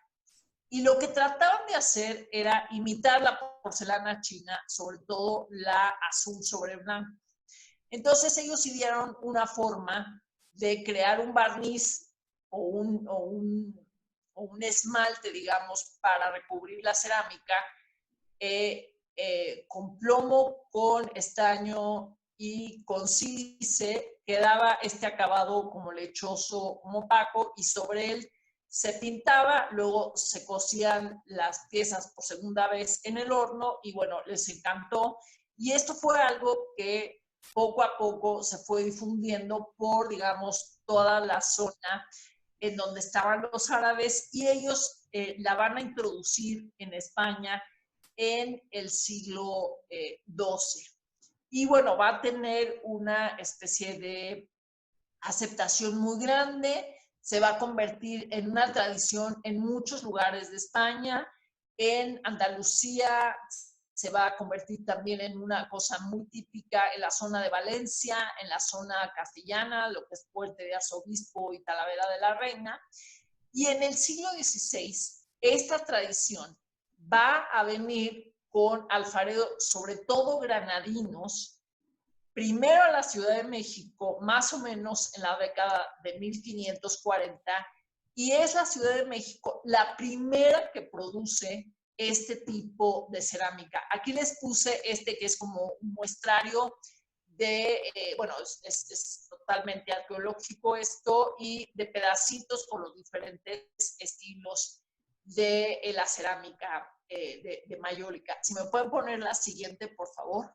y lo que trataban de hacer era imitar la porcelana china, sobre todo la azul sobre blanco. Entonces ellos idearon una forma de crear un barniz o un esmalte, digamos, para recubrir la cerámica, con plomo, con estaño y con sílice, que daba este acabado como lechoso, como opaco, y sobre él se pintaba, luego se cocían las piezas por segunda vez en el horno, y bueno, les encantó. Y esto fue algo que poco a poco se fue difundiendo por, digamos, toda la zona en donde estaban los árabes, y ellos la van a introducir en España en el siglo XII. Y bueno, va a tener una especie de aceptación muy grande, se va a convertir en una tradición en muchos lugares de España, en Andalucía se va a convertir también en una cosa muy típica en la zona de Valencia, en la zona castellana, lo que es Puente de Arzobispo y Talavera de la Reina. Y en el siglo XVI, esta tradición va a venir con alfareros, sobre todo granadinos, primero a la Ciudad de México, más o menos en la década de 1540, y es la Ciudad de México la primera que produce este tipo de cerámica. Aquí les puse este que es como un muestrario de, bueno, es totalmente arqueológico esto, y de pedacitos con los diferentes estilos de la cerámica de mayólica. Si me pueden poner la siguiente, por favor.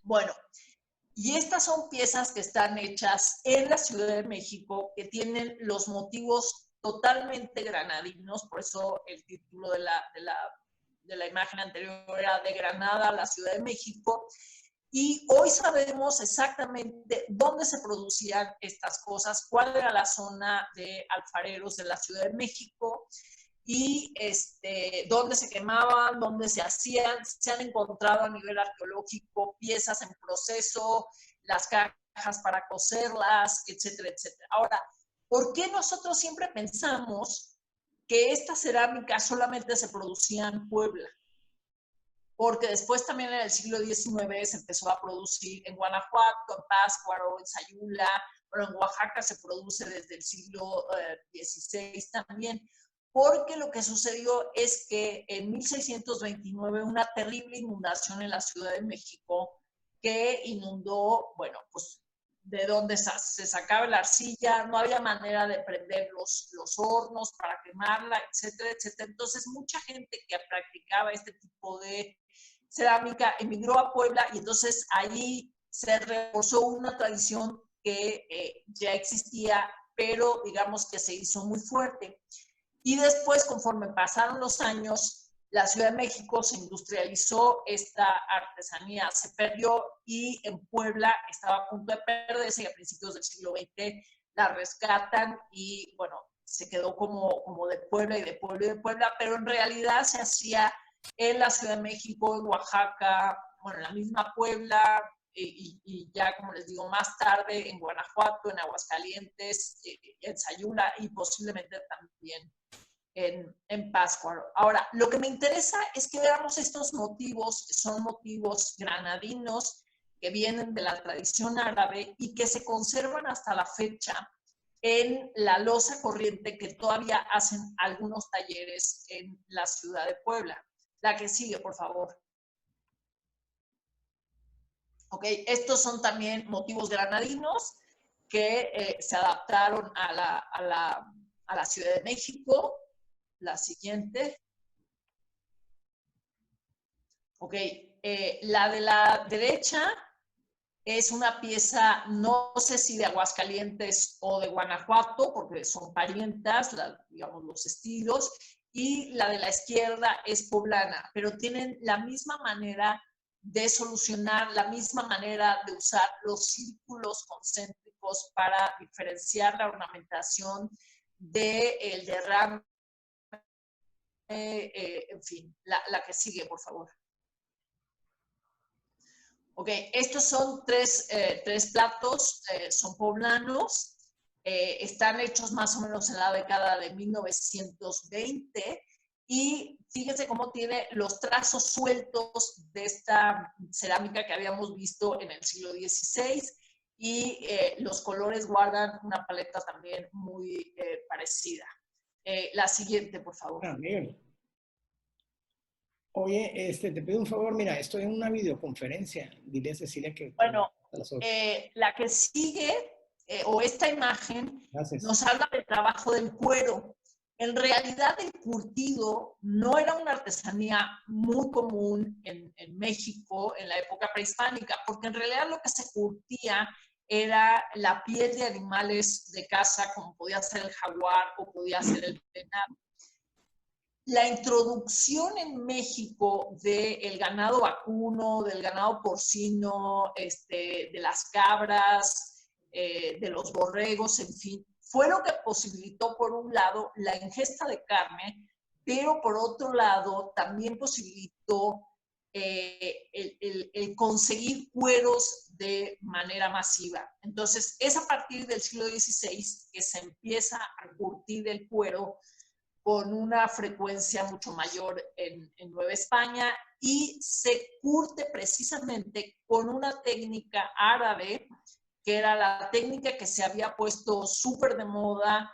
Bueno, y estas son piezas que están hechas en la Ciudad de México, que tienen los motivos totalmente granadinos, por eso el título de la imagen anterior era de Granada a la Ciudad de México. Y hoy sabemos exactamente dónde se producían estas cosas, cuál era la zona de alfareros de la Ciudad de México, y dónde se quemaban, dónde se hacían. Se han encontrado a nivel arqueológico piezas en proceso, las cajas para coserlas, etcétera, etcétera. Ahora, ¿por qué nosotros siempre pensamos que esta cerámica solamente se producía en Puebla? Porque después también en el siglo XIX se empezó a producir en Guanajuato, en Pátzcuaro, en Sayula, pero en Oaxaca se produce desde el siglo XVI también, porque lo que sucedió es que en 1629 una terrible inundación en la Ciudad de México que inundó, bueno, pues de donde se sacaba la arcilla, no había manera de prender los hornos para quemarla, etcétera, etcétera. Entonces, mucha gente que practicaba este tipo de cerámica emigró a Puebla y entonces allí se reforzó una tradición que ya existía, pero digamos que se hizo muy fuerte. Y después, conforme pasaron los años, la Ciudad de México se industrializó, esta artesanía se perdió y en Puebla estaba a punto de perderse y a principios del siglo XX la rescatan y bueno, se quedó como de Puebla y de Puebla y de Puebla, pero en realidad se hacía en la Ciudad de México, en Oaxaca, bueno, en la misma Puebla y ya, como les digo, más tarde en Guanajuato, en Aguascalientes, en Sayula y posiblemente también en Pátzcuaro. Ahora, lo que me interesa es que veamos estos motivos, que son motivos granadinos, que vienen de la tradición árabe y que se conservan hasta la fecha en la loza corriente que todavía hacen algunos talleres en la ciudad de Puebla. La que sigue, por favor. Ok, estos son también motivos granadinos que se adaptaron a la Ciudad de México. La siguiente. Ok, la de la derecha es una pieza, no sé si de Aguascalientes o de Guanajuato, porque son parientas, digamos, los estilos, y la de la izquierda es poblana, pero tienen la misma manera de solucionar, la misma manera de usar los círculos concéntricos para diferenciar la ornamentación del derrame. En fin, la que sigue, por favor. Ok, estos son tres platos, son poblanos, están hechos más o menos en la década de 1920 y fíjense cómo tiene los trazos sueltos de esta cerámica que habíamos visto en el siglo XVI y los colores guardan una paleta también muy parecida. La siguiente, por favor. Ah, bien. Oye, te pido un favor, mira, estoy en una videoconferencia. Dile a Cecilia que... Bueno, la que sigue, o esta imagen, Gracias. nos habla del trabajo del cuero. En realidad, el curtido no era una artesanía muy común en México en la época prehispánica, porque en realidad lo que se curtía era la piel de animales de caza, como podía ser el jaguar o podía ser el venado. La introducción en México del ganado vacuno, del ganado porcino, de las cabras, de los borregos, en fin, fue lo que posibilitó, por un lado, la ingesta de carne, pero por otro lado, también posibilitó el conseguir cueros de manera masiva. Entonces, es a partir del siglo XVI que se empieza a curtir el cuero con una frecuencia mucho mayor en Nueva España y se curte precisamente con una técnica árabe, que era la técnica que se había puesto súper de moda,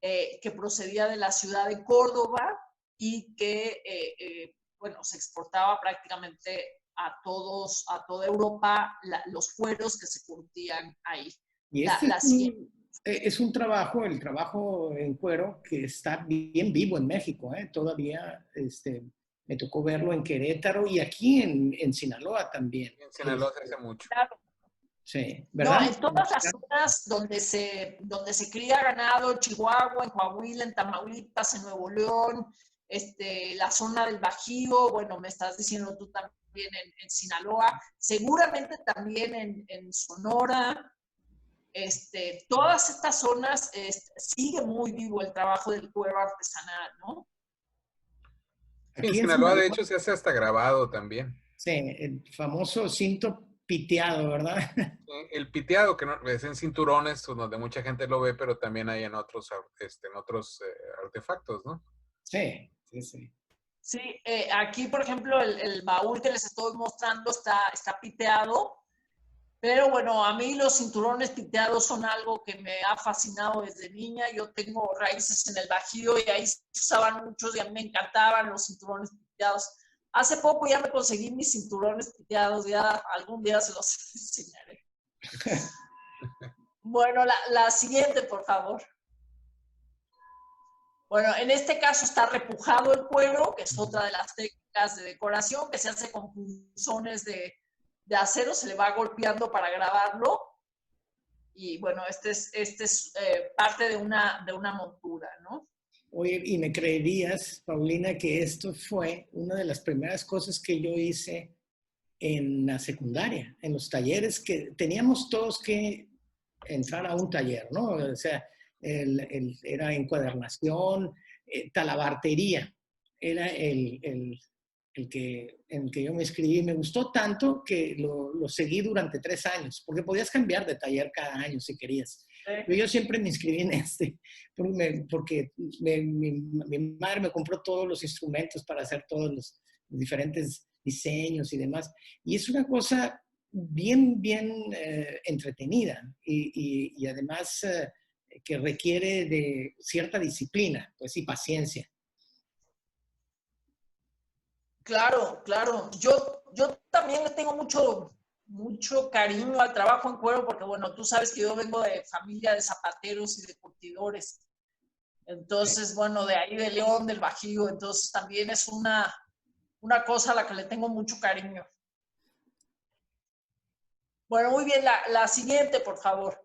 que procedía de la ciudad de Córdoba y que, bueno, se exportaba prácticamente a toda Europa los cueros que se curtían ahí. Y es un trabajo, el trabajo en cuero, que está bien vivo en México, ¿eh? Todavía me tocó verlo en Querétaro y aquí en Sinaloa también. En Sinaloa se hace mucho. Claro. Sí, ¿verdad? No, en todas las zonas donde se cría ganado, Chihuahua, en Coahuila, en Tamaulipas, en Nuevo León, la zona del Bajío, bueno, me estás diciendo tú también en Sinaloa, seguramente también en Sonora. Todas estas zonas sigue muy vivo el trabajo del cuero artesanal, ¿no? Sí, en Sinaloa, de hecho, se hace hasta grabado también. Sí, el famoso cinto piteado, ¿verdad? El piteado, que no, es en cinturones, donde mucha gente lo ve, pero también hay en otros, artefactos, ¿no? Sí, sí, sí. Sí, aquí, por ejemplo, el baúl que les estoy mostrando está piteado. Pero bueno, a mí los cinturones piteados son algo que me ha fascinado desde niña. Yo tengo raíces en el Bajío y ahí se usaban muchos y a mí me encantaban los cinturones piteados. Hace poco ya me conseguí mis cinturones piteados, ya algún día se los enseñaré. Bueno, la siguiente, por favor. Bueno, en este caso está repujado el cuero, que es otra de las técnicas de decoración, que se hace con punzones de acero, se le va golpeando para grabarlo. Y bueno, este es parte de una montura, ¿no? Oye, ¿y me creerías, Paulina, que esto fue una de las primeras cosas que yo hice en la secundaria, en los talleres que teníamos todos que entrar a un taller, ¿no? O sea, era encuadernación, talabartería, era en el que yo me inscribí. Me gustó tanto que lo seguí durante 3 años, porque podías cambiar de taller cada año si querías. Pero yo siempre me inscribí en este, porque mi madre me compró todos los instrumentos para hacer todos los diferentes diseños y demás. Y es una cosa bien entretenida y además que requiere de cierta disciplina, pues, y paciencia. Claro, claro. Yo también le tengo mucho cariño al trabajo en cuero porque, bueno, tú sabes que yo vengo de familia de zapateros y de curtidores. Entonces, bueno, de ahí de León, del Bajío. Entonces, también es una cosa a la que le tengo mucho cariño. Bueno, muy bien. La siguiente, por favor.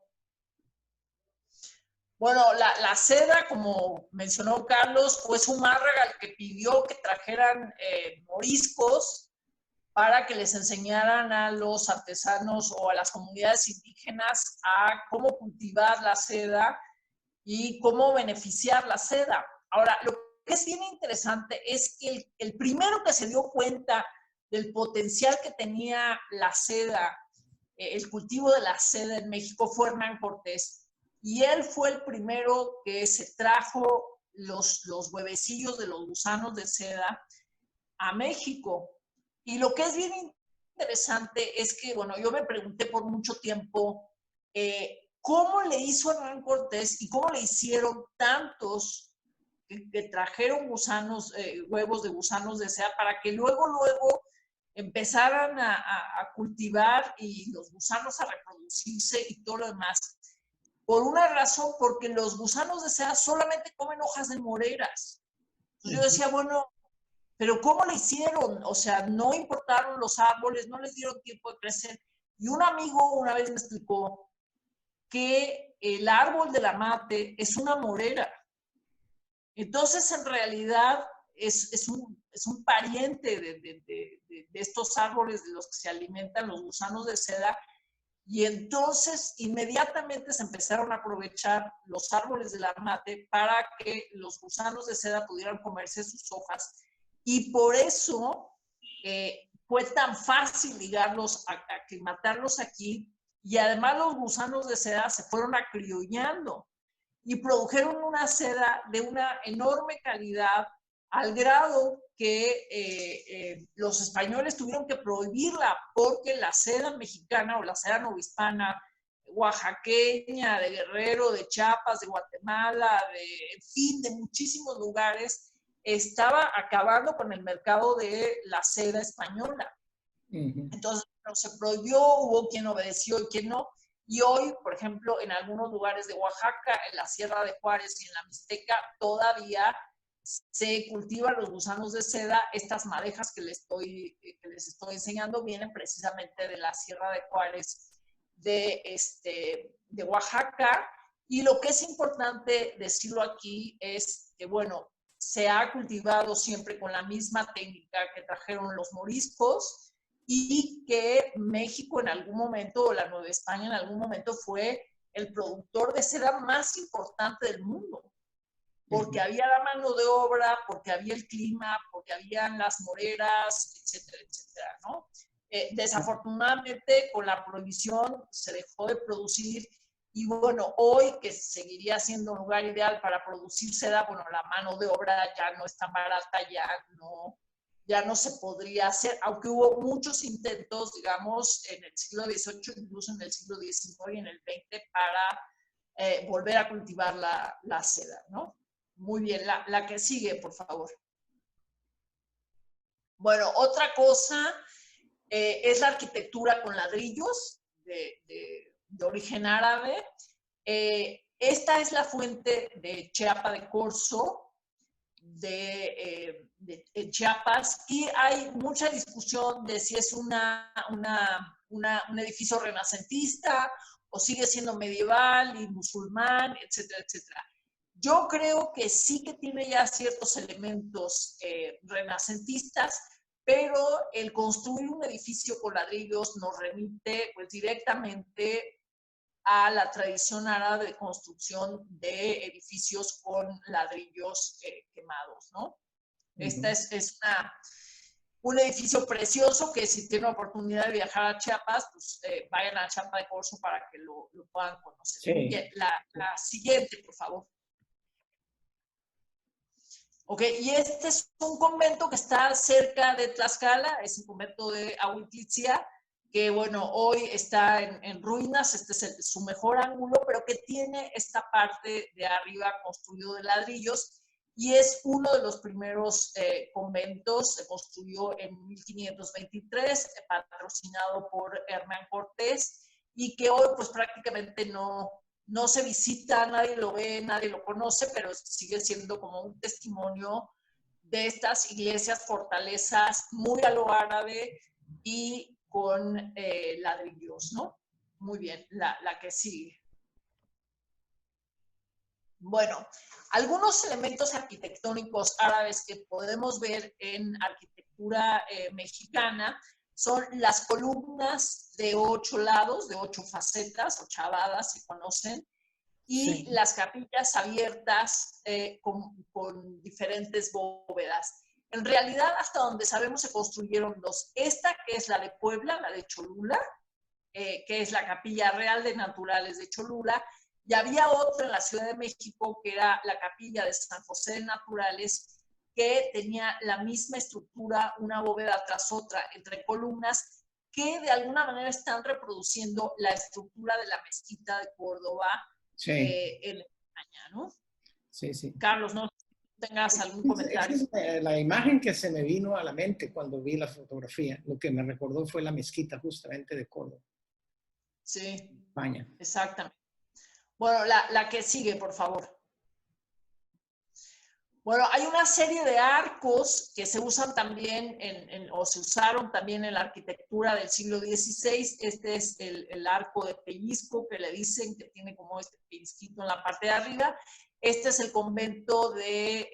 Bueno, la seda, como mencionó Carlos, fue Zumárraga el que pidió que trajeran moriscos para que les enseñaran a los artesanos o a las comunidades indígenas a cómo cultivar la seda y cómo beneficiar la seda. Ahora, lo que es bien interesante es que el primero que se dio cuenta del potencial que tenía la seda, el cultivo de la seda en México, fue Hernán Cortés. Y él fue el primero que se trajo los huevecillos de los gusanos de seda a México. Y lo que es bien interesante es que, bueno, yo me pregunté por mucho tiempo cómo le hizo Hernán Cortés y cómo le hicieron tantos que trajeron gusanos, huevos de gusanos de seda para que luego empezaran a cultivar y los gusanos a reproducirse y todo lo demás. Por una razón, porque los gusanos de seda solamente comen hojas de moreras. Entonces yo decía, bueno, pero ¿cómo le hicieron? O sea, no importaron los árboles, no les dieron tiempo de crecer. Y un amigo una vez me explicó que el árbol de la mate es una morera. Entonces, en realidad, es un pariente de estos árboles de los que se alimentan los gusanos de seda. Y entonces inmediatamente se empezaron a aprovechar los árboles de la mate para que los gusanos de seda pudieran comerse sus hojas. Y por eso fue tan fácil ligarlos, aclimatarlos aquí. Y además los gusanos de seda se fueron acriollando y produjeron una seda de una enorme calidad al grado que los españoles tuvieron que prohibirla porque la seda mexicana o la seda novohispana, oaxaqueña, de Guerrero, de Chiapas, de Guatemala, en fin, de muchísimos lugares, estaba acabando con el mercado de la seda española. Entonces, bueno, se prohibió, hubo quien obedeció y quien no. Y hoy, por ejemplo, en algunos lugares de Oaxaca, en la Sierra de Juárez y en la Mixteca, todavía se cultivan los gusanos de seda. Estas madejas que les estoy enseñando vienen precisamente de la Sierra de Juárez de Oaxaca. Y lo que es importante decirlo aquí es que, bueno, se ha cultivado siempre con la misma técnica que trajeron los moriscos y que México en algún momento, o la Nueva España en algún momento, fue el productor de seda más importante del mundo. Porque había la mano de obra, porque había el clima, porque habían las moreras, etcétera, etcétera, ¿no? Desafortunadamente, con la prohibición se dejó de producir y bueno, hoy que seguiría siendo un lugar ideal para producir seda, bueno, la mano de obra ya no es tan barata, ya no se podría hacer, aunque hubo muchos intentos, digamos, en el siglo XVIII, incluso en el siglo XIX y en el XX, para volver a cultivar la seda, ¿no? Muy bien, la que sigue, por favor. Bueno, otra cosa es la arquitectura con ladrillos de origen árabe. Esta es la fuente de Chiapa de Corzo, de Chiapas, y hay mucha discusión de si es un edificio renacentista o sigue siendo medieval y musulmán, etcétera, etcétera. Yo creo que sí que tiene ya ciertos elementos renacentistas, pero el construir un edificio con ladrillos nos remite pues directamente a la tradición árabe de construcción de edificios con ladrillos quemados, ¿no? Esta es un edificio precioso que si tienen la oportunidad de viajar a Chiapas, pues vayan a Chiapa de Corzo para que lo puedan conocer. Sí. Bien, la siguiente, por favor. Ok, y este es un convento que está cerca de Tlaxcala, es el convento de Ahuitlitzia, que bueno, hoy está en ruinas, este es su mejor ángulo, pero que tiene esta parte de arriba construido de ladrillos, y es uno de los primeros conventos, se construyó en 1523, patrocinado por Hernán Cortés, y que hoy pues prácticamente no se visita, nadie lo ve, nadie lo conoce, pero sigue siendo como un testimonio de estas iglesias, fortalezas muy a lo árabe y con ladrillos, ¿no? Muy bien, la que sigue. Bueno, algunos elementos arquitectónicos árabes que podemos ver en arquitectura mexicana son las columnas de 8 lados, de 8 facetas, ochavadas, se conocen, y las capillas abiertas con diferentes bóvedas. En realidad, hasta donde sabemos, se construyeron dos. Esta, que es la de Puebla, la de Cholula, que es la Capilla Real de Naturales de Cholula, y había otra en la Ciudad de México, que era la Capilla de San José de Naturales, que tenía la misma estructura, una bóveda tras otra, entre columnas, que de alguna manera están reproduciendo la estructura de la mezquita de Córdoba, sí. En España, ¿no? Sí, sí. Carlos, no sé si tengas algún comentario. Es la imagen que se me vino a la mente cuando vi la fotografía. Lo que me recordó fue la mezquita justamente de Córdoba. Sí, España. Exactamente. Bueno, la que sigue, por favor. Bueno, hay una serie de arcos que se usan también o se usaron también en la arquitectura del siglo XVI. Este es el arco de pellizco que le dicen, que tiene como este pellizquito en la parte de arriba. Este es el convento de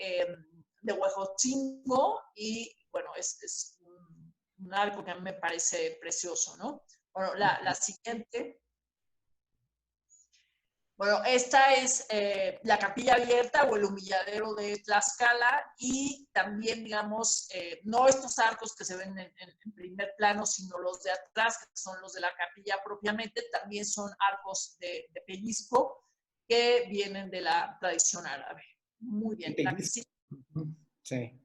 Huejotzingo y bueno, es un arco que a mí me parece precioso, ¿no? Bueno, la siguiente. Bueno, esta es la capilla abierta o el humilladero de Tlaxcala, y también, digamos, no estos arcos que se ven en primer plano, sino los de atrás, que son los de la capilla propiamente, también son arcos de pellizco que vienen de la tradición árabe. Muy bien. Sí.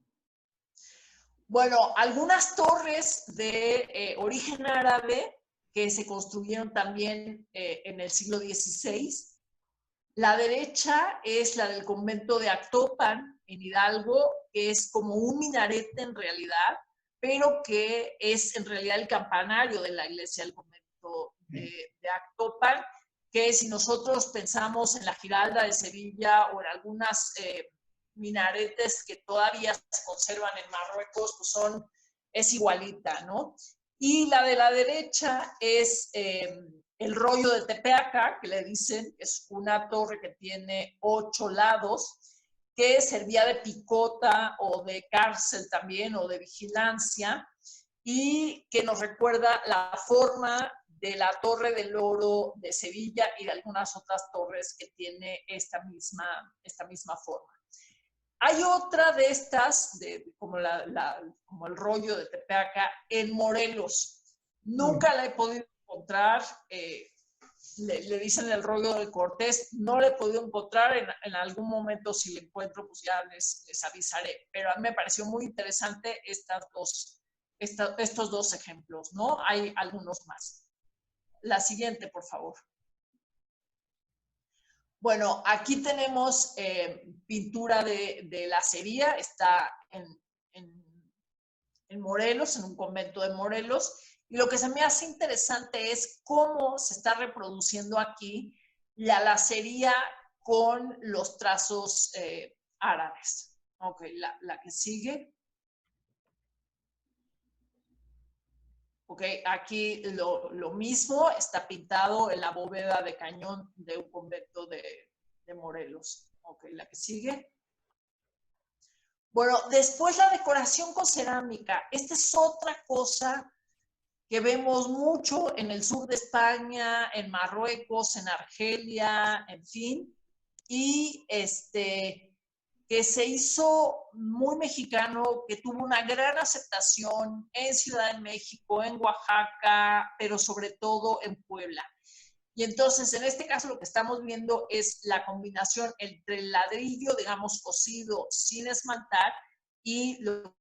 Bueno, algunas torres de origen árabe que se construyeron también en el siglo XVI. La derecha es la del convento de Actopan, en Hidalgo, que es como un minarete en realidad, pero que es en realidad el campanario de la iglesia del convento de Actopan, que si nosotros pensamos en la Giralda de Sevilla o en algunas minaretes que todavía se conservan en Marruecos, pues es igualita, ¿no? Y la de la derecha es el rollo de Tepeaca, que le dicen, es una torre que tiene 8 lados, que servía de picota o de cárcel también, o de vigilancia, y que nos recuerda la forma de la Torre del Oro de Sevilla y de algunas otras torres que tiene esta misma forma. Hay otra de estas, como el rollo de Tepeaca, en Morelos. Nunca la he podido encontrar. Le dicen el rollo de Cortés, no la he podido encontrar. En algún momento, si la encuentro, pues ya les avisaré. Pero a mí me pareció muy interesante estos dos ejemplos, ¿no? Hay algunos más. La siguiente, por favor. Bueno, aquí tenemos pintura de lacería, está en Morelos, en un convento de Morelos. Y lo que se me hace interesante es cómo se está reproduciendo aquí la lacería con los trazos árabes. Ok, la que sigue. Ok, aquí lo mismo está pintado en la bóveda de cañón de un convento de Morelos. Ok, la que sigue. Bueno, después la decoración con cerámica. Esta es otra cosa que vemos mucho en el sur de España, en Marruecos, en Argelia, en fin, y que se hizo muy mexicano, que tuvo una gran aceptación en Ciudad de México, en Oaxaca, pero sobre todo en Puebla. Y entonces, en este caso, lo que estamos viendo es la combinación entre el ladrillo, digamos, cocido sin esmaltar, y lo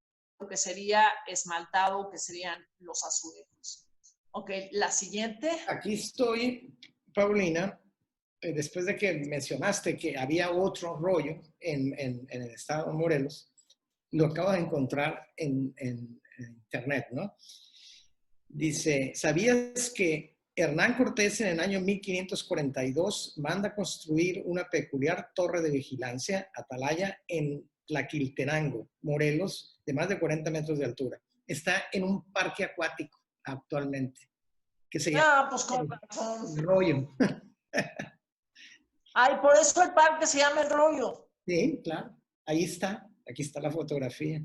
que sería esmaltado, que serían los azulejos. Ok, la siguiente. Aquí estoy, Paulina, después de que mencionaste que había otro rollo en el estado de Morelos, lo acabo de encontrar en internet, ¿no? Dice, ¿sabías que Hernán Cortés en el año 1542 manda construir una peculiar torre de vigilancia, atalaya, en Tlaquiltenango, Morelos, de más de 40 metros de altura? Está en un parque acuático actualmente, que se llama Ah, pues con razón. Rollo. Ay, por eso el parque se llama El Rollo. Sí, claro, ahí está, aquí está la fotografía.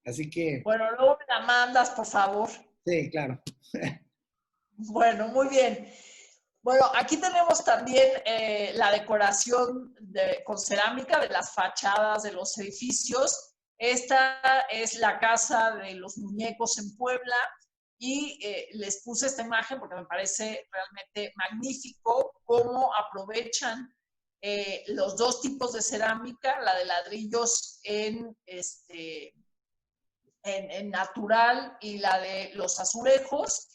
Así que, Bueno, luego me la mandas, por favor. sí, claro. Bueno, muy bien. Bueno, aquí tenemos también la decoración con cerámica de las fachadas de los edificios. Esta es la casa de los muñecos en Puebla y les puse esta imagen porque me parece realmente magnífico cómo aprovechan los dos tipos de cerámica, la de ladrillos en natural y la de los azulejos,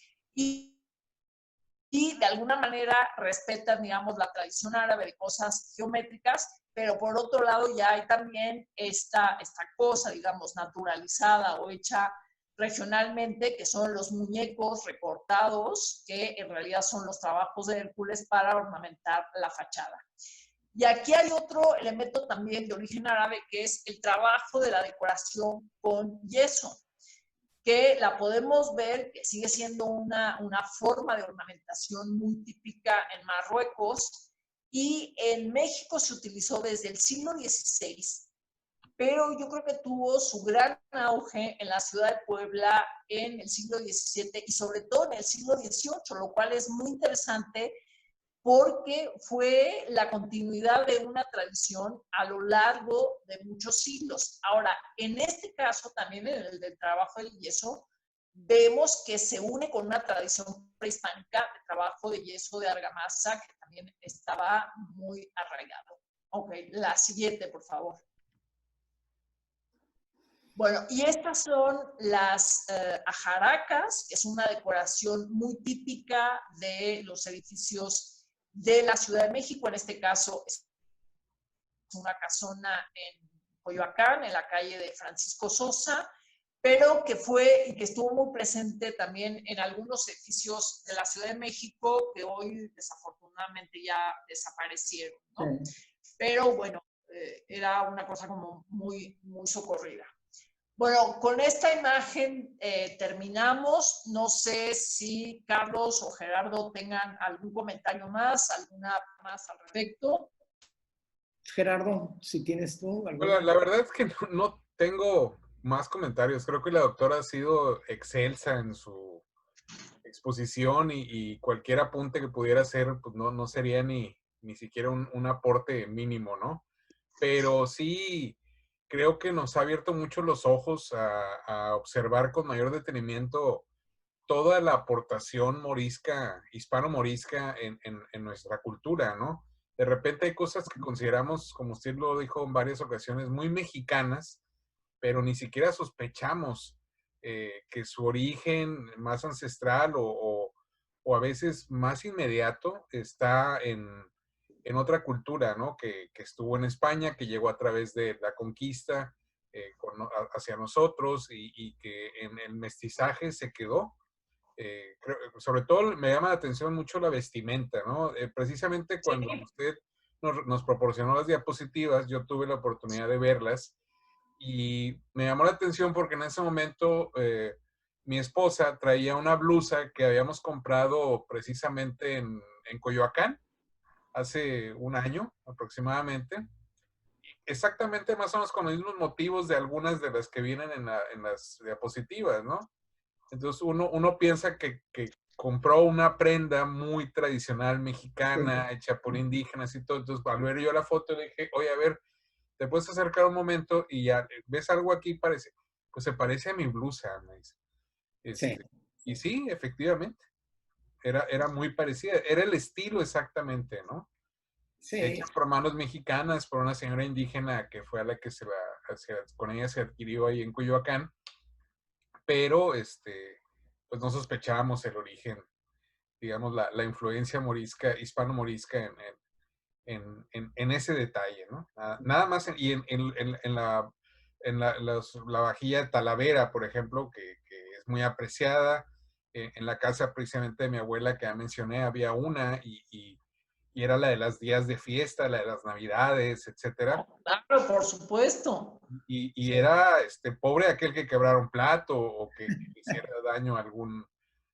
y de alguna manera respetan, digamos, la tradición árabe de cosas geométricas, pero por otro lado ya hay también esta cosa, digamos, naturalizada o hecha regionalmente, que son los muñecos recortados, que en realidad son los trabajos de Hércules para ornamentar la fachada. Y aquí hay otro elemento también de origen árabe, que es el trabajo de la decoración con yeso, que la podemos ver que sigue siendo una forma de ornamentación muy típica en Marruecos, y en México se utilizó desde el siglo XVI, pero yo creo que tuvo su gran auge en la ciudad de Puebla en el siglo XVII y sobre todo en el siglo XVIII, lo cual es muy interesante porque fue la continuidad de una tradición a lo largo de muchos siglos. Ahora, en este caso, también en el del trabajo del yeso, vemos que se une con una tradición prehispánica de trabajo de yeso de argamasa, que también estaba muy arraigado. Ok, la siguiente, por favor. Bueno, y estas son las ajaracas, que es una decoración muy típica de los edificios de la Ciudad de México. En este caso es una casona en Coyoacán, en la calle de Francisco Sosa, pero que fue y que estuvo muy presente también en algunos edificios de la Ciudad de México que hoy desafortunadamente ya desaparecieron, ¿no? Sí. Pero bueno, era una cosa como muy, muy socorrida. Bueno, con esta imagen terminamos. No sé si Carlos o Gerardo tengan algún comentario más, alguna más al respecto. Gerardo, si tienes tú Bueno, alguna. la verdad es que no tengo más comentarios. Creo que la doctora ha sido excelsa en su exposición y cualquier apunte que pudiera hacer, pues no sería ni siquiera un aporte mínimo, ¿no? Pero sí creo que nos ha abierto mucho los ojos a observar con mayor detenimiento toda la aportación morisca, hispano-morisca en nuestra cultura, ¿no? De repente hay cosas que consideramos, como usted lo dijo en varias ocasiones, muy mexicanas, pero ni siquiera sospechamos que su origen más ancestral o a veces más inmediato está en otra cultura, ¿no? Que estuvo en España, que llegó a través de la conquista, hacia nosotros y que en el mestizaje se quedó. Sobre todo me llama la atención mucho la vestimenta, ¿no? Precisamente cuando Sí. usted nos proporcionó las diapositivas, yo tuve la oportunidad de verlas y me llamó la atención porque en ese momento mi esposa traía una blusa que habíamos comprado precisamente en Coyoacán hace un año aproximadamente. Exactamente, más o menos con los mismos motivos de algunas de las que vienen en las diapositivas, ¿no? Entonces uno piensa que compró una prenda muy tradicional mexicana, hecha por indígenas y todo. Entonces, al ver yo la foto, le dije, oye, a ver, ¿te puedes acercar un momento? Y ya, ¿ves algo aquí? Parece, pues se parece a mi blusa, me dice. Sí, Y sí, efectivamente, era muy parecida. Era el estilo exactamente, ¿no? Hecha sí, por manos mexicanas, por una señora indígena que fue a la que con ella se adquirió ahí en Coyoacán, pero pues no sospechábamos el origen, digamos, la influencia morisca, hispano-morisca en ese detalle, ¿no? Nada más, y la vajilla de Talavera, por ejemplo, que es muy apreciada. En la casa precisamente de mi abuela que ya mencioné, había una y era la de los días de fiesta, la de las navidades, etcétera. Claro, por supuesto. Y era pobre aquel que quebrara un plato o que le hiciera daño a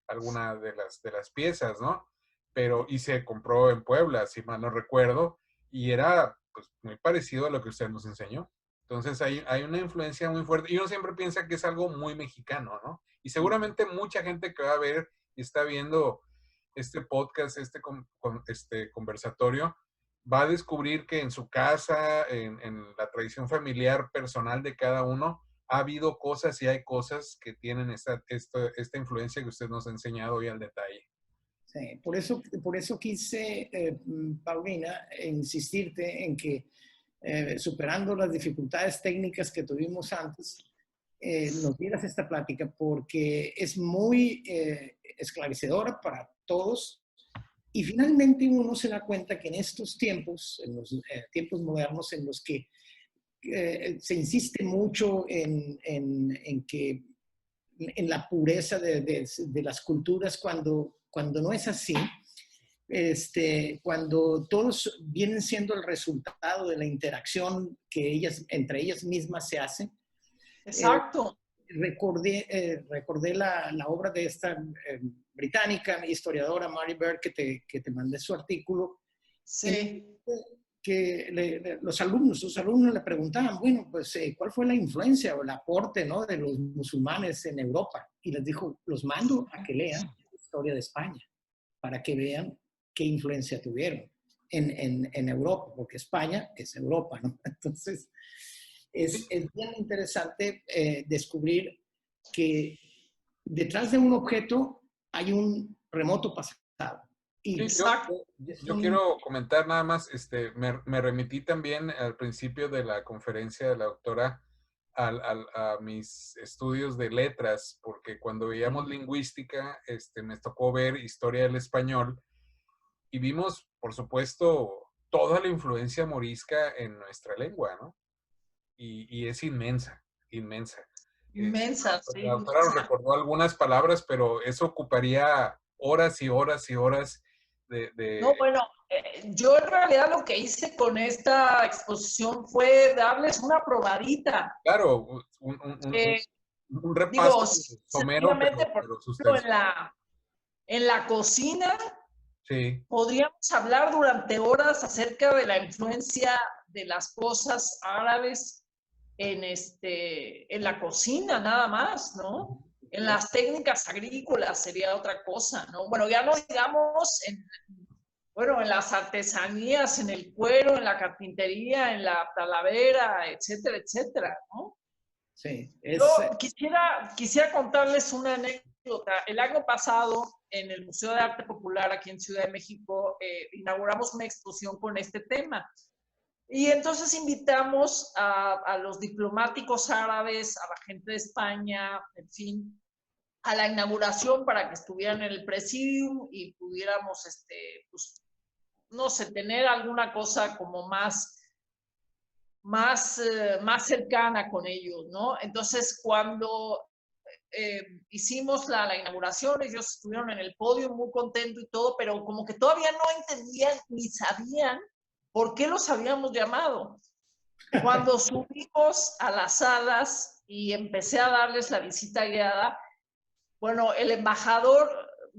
alguna de las piezas, ¿no? Pero, y se compró en Puebla, si mal no recuerdo, y era pues muy parecido a lo que usted nos enseñó. Entonces hay una influencia muy fuerte, y uno siempre piensa que es algo muy mexicano, ¿no? Y seguramente mucha gente que va a ver y está viendo este podcast, este conversatorio, va a descubrir que en su casa, en la tradición familiar personal de cada uno, ha habido cosas y hay cosas que tienen esta influencia que usted nos ha enseñado hoy al detalle. sí. Por eso quise, Paulina, insistirte en que superando las dificultades técnicas que tuvimos antes, nos dieras esta plática porque es muy esclarecedora para todos. Y finalmente uno se da cuenta que en estos tiempos, en los tiempos modernos en los que se insiste mucho que en la pureza de las culturas cuando no es así, cuando todos vienen siendo el resultado de la interacción que entre ellas mismas se hacen. Exacto. Recordé la obra de esta británica historiadora Mary Bird que te mandé su artículo, Sí. los alumnos le preguntaban, bueno, pues, ¿cuál fue la influencia o el aporte, ¿no?, de los musulmanes en Europa? Y les dijo, los mando a que lean la historia de España, para que vean qué influencia tuvieron en Europa, porque España es Europa, ¿no? Entonces, es bien interesante descubrir que detrás de un objeto hay un remoto pasado. Y Exacto. Yo quiero comentar nada más, me remití también al principio de la conferencia de la doctora a mis estudios de letras, porque cuando veíamos lingüística, me tocó ver historia del español y vimos, por supuesto, toda la influencia morisca en nuestra lengua, ¿no? Y es inmensa, inmensa. Inmensa, La sí. doctora nos recordó algunas palabras, pero eso ocuparía horas y horas y horas No, bueno, yo en realidad lo que hice con esta exposición fue darles una probadita. claro, Eh, un repaso digo, somero, sencillamente, por pero ejemplo, sustancial. en la cocina Sí, podríamos hablar durante horas acerca de la influencia de las cosas árabes en la cocina, nada más, ¿no? En las técnicas agrícolas sería otra cosa, ¿no? Bueno, ya no digamos bueno, en las artesanías, en el cuero, en la carpintería, en la talavera, etcétera, etcétera, ¿no? sí, Yo quisiera contarles una anécdota. El año pasado, en el Museo de Arte Popular aquí en Ciudad de México, inauguramos una exposición con este tema. Y entonces invitamos a los diplomáticos árabes, a la gente de España, en fin, a la inauguración para que estuvieran en el presidium y pudiéramos, pues, no sé, tener alguna cosa como más más cercana con ellos, ¿no? Entonces, cuando hicimos la inauguración, ellos estuvieron en el podio muy contentos y todo, pero como que todavía no entendían ni sabían por qué los habíamos llamado. Cuando subimos a las salas y empecé a darles la visita guiada, bueno, el embajador,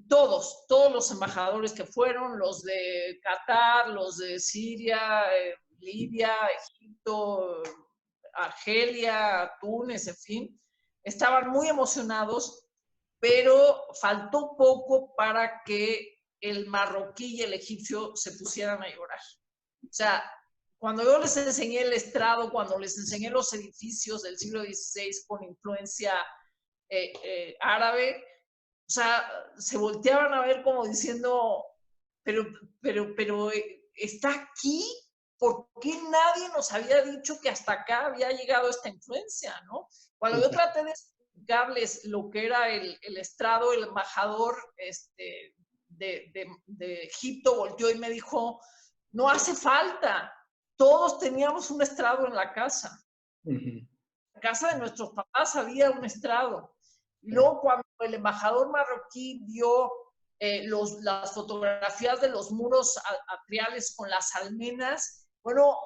todos los embajadores que fueron, los de Qatar, los de Siria, Libia, Egipto, Argelia, Túnez, en fin, estaban muy emocionados, pero faltó poco para que el marroquí y el egipcio se pusieran a llorar. O sea, cuando yo les enseñé el estrado, cuando les enseñé los edificios del siglo XVI con influencia árabe, o sea, se volteaban a ver como diciendo, pero está aquí, ¿por qué nadie nos había dicho que hasta acá había llegado esta influencia, ¿no? Cuando yo traté de explicarles lo que era el estrado, el embajador de Egipto volteó y me dijo, no hace falta, todos teníamos un estrado en la casa. En la casa de nuestros papás había un estrado. Y luego cuando el embajador marroquí vio las fotografías de los muros atriales con las almenas, bueno,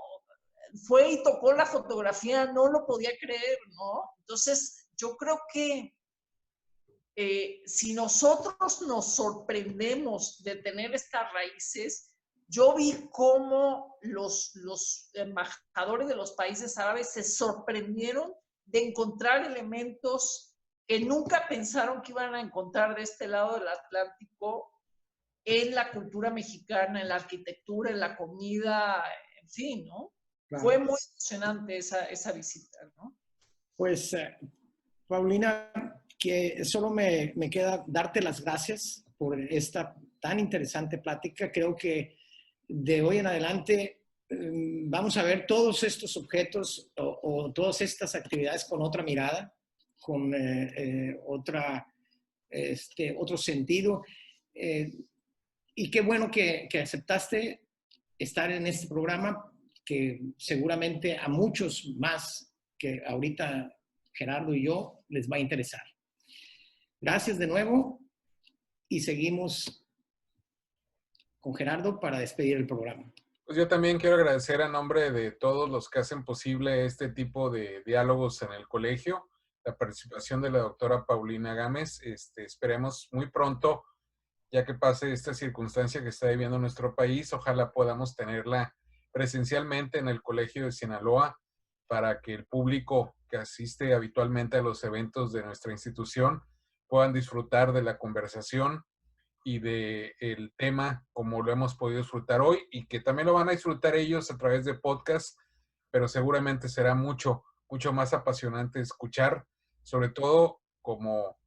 fue y tocó la fotografía, no lo podía creer, ¿no? Entonces, yo creo que si nosotros nos sorprendemos de tener estas raíces, yo vi cómo los embajadores de los países árabes se sorprendieron de encontrar elementos que nunca pensaron que iban a encontrar de este lado del Atlántico en la cultura mexicana, en la arquitectura, en la comida, en fin, ¿no? Claro. Fue muy emocionante esa visita, ¿no? Pues, Paulina, que solo me queda darte las gracias por esta tan interesante plática. Creo que de hoy en adelante vamos a ver todos estos objetos o todas estas actividades con otra mirada, con otro sentido. Y qué bueno que aceptaste estar en este programa, que seguramente a muchos más que ahorita Gerardo y yo les va a interesar. Gracias de nuevo y seguimos con Gerardo para despedir el programa. Pues yo también quiero agradecer a nombre de todos los que hacen posible este tipo de diálogos en el colegio, la participación de la doctora Paulina Gámez. Esperemos muy pronto, ya que pase esta circunstancia que está viviendo nuestro país, ojalá podamos tenerla presencialmente en el Colegio de Sinaloa para que el público que asiste habitualmente a los eventos de nuestra institución puedan disfrutar de la conversación y del tema como lo hemos podido disfrutar hoy, y que también lo van a disfrutar ellos a través de podcast, pero seguramente será mucho más apasionante escuchar, sobre todo como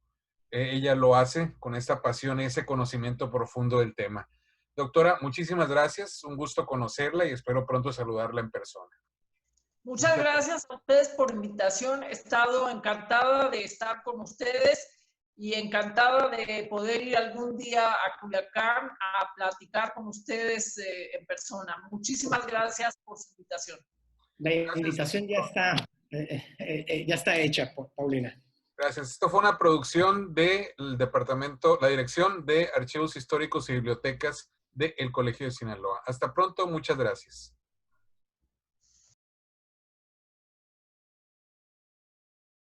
ella lo hace, con esta pasión y ese conocimiento profundo del tema. Doctora, muchísimas gracias, un gusto conocerla y espero pronto saludarla en persona. Muchas gracias a ustedes por la invitación, he estado encantada de estar con ustedes y encantada de poder ir algún día a Culiacán a platicar con ustedes en persona. Muchísimas gracias por su invitación. La invitación ya está hecha, Paulina. Gracias. Esto fue una producción del departamento, la Dirección de Archivos Históricos y Bibliotecas del Colegio de Sinaloa. Hasta pronto, muchas gracias.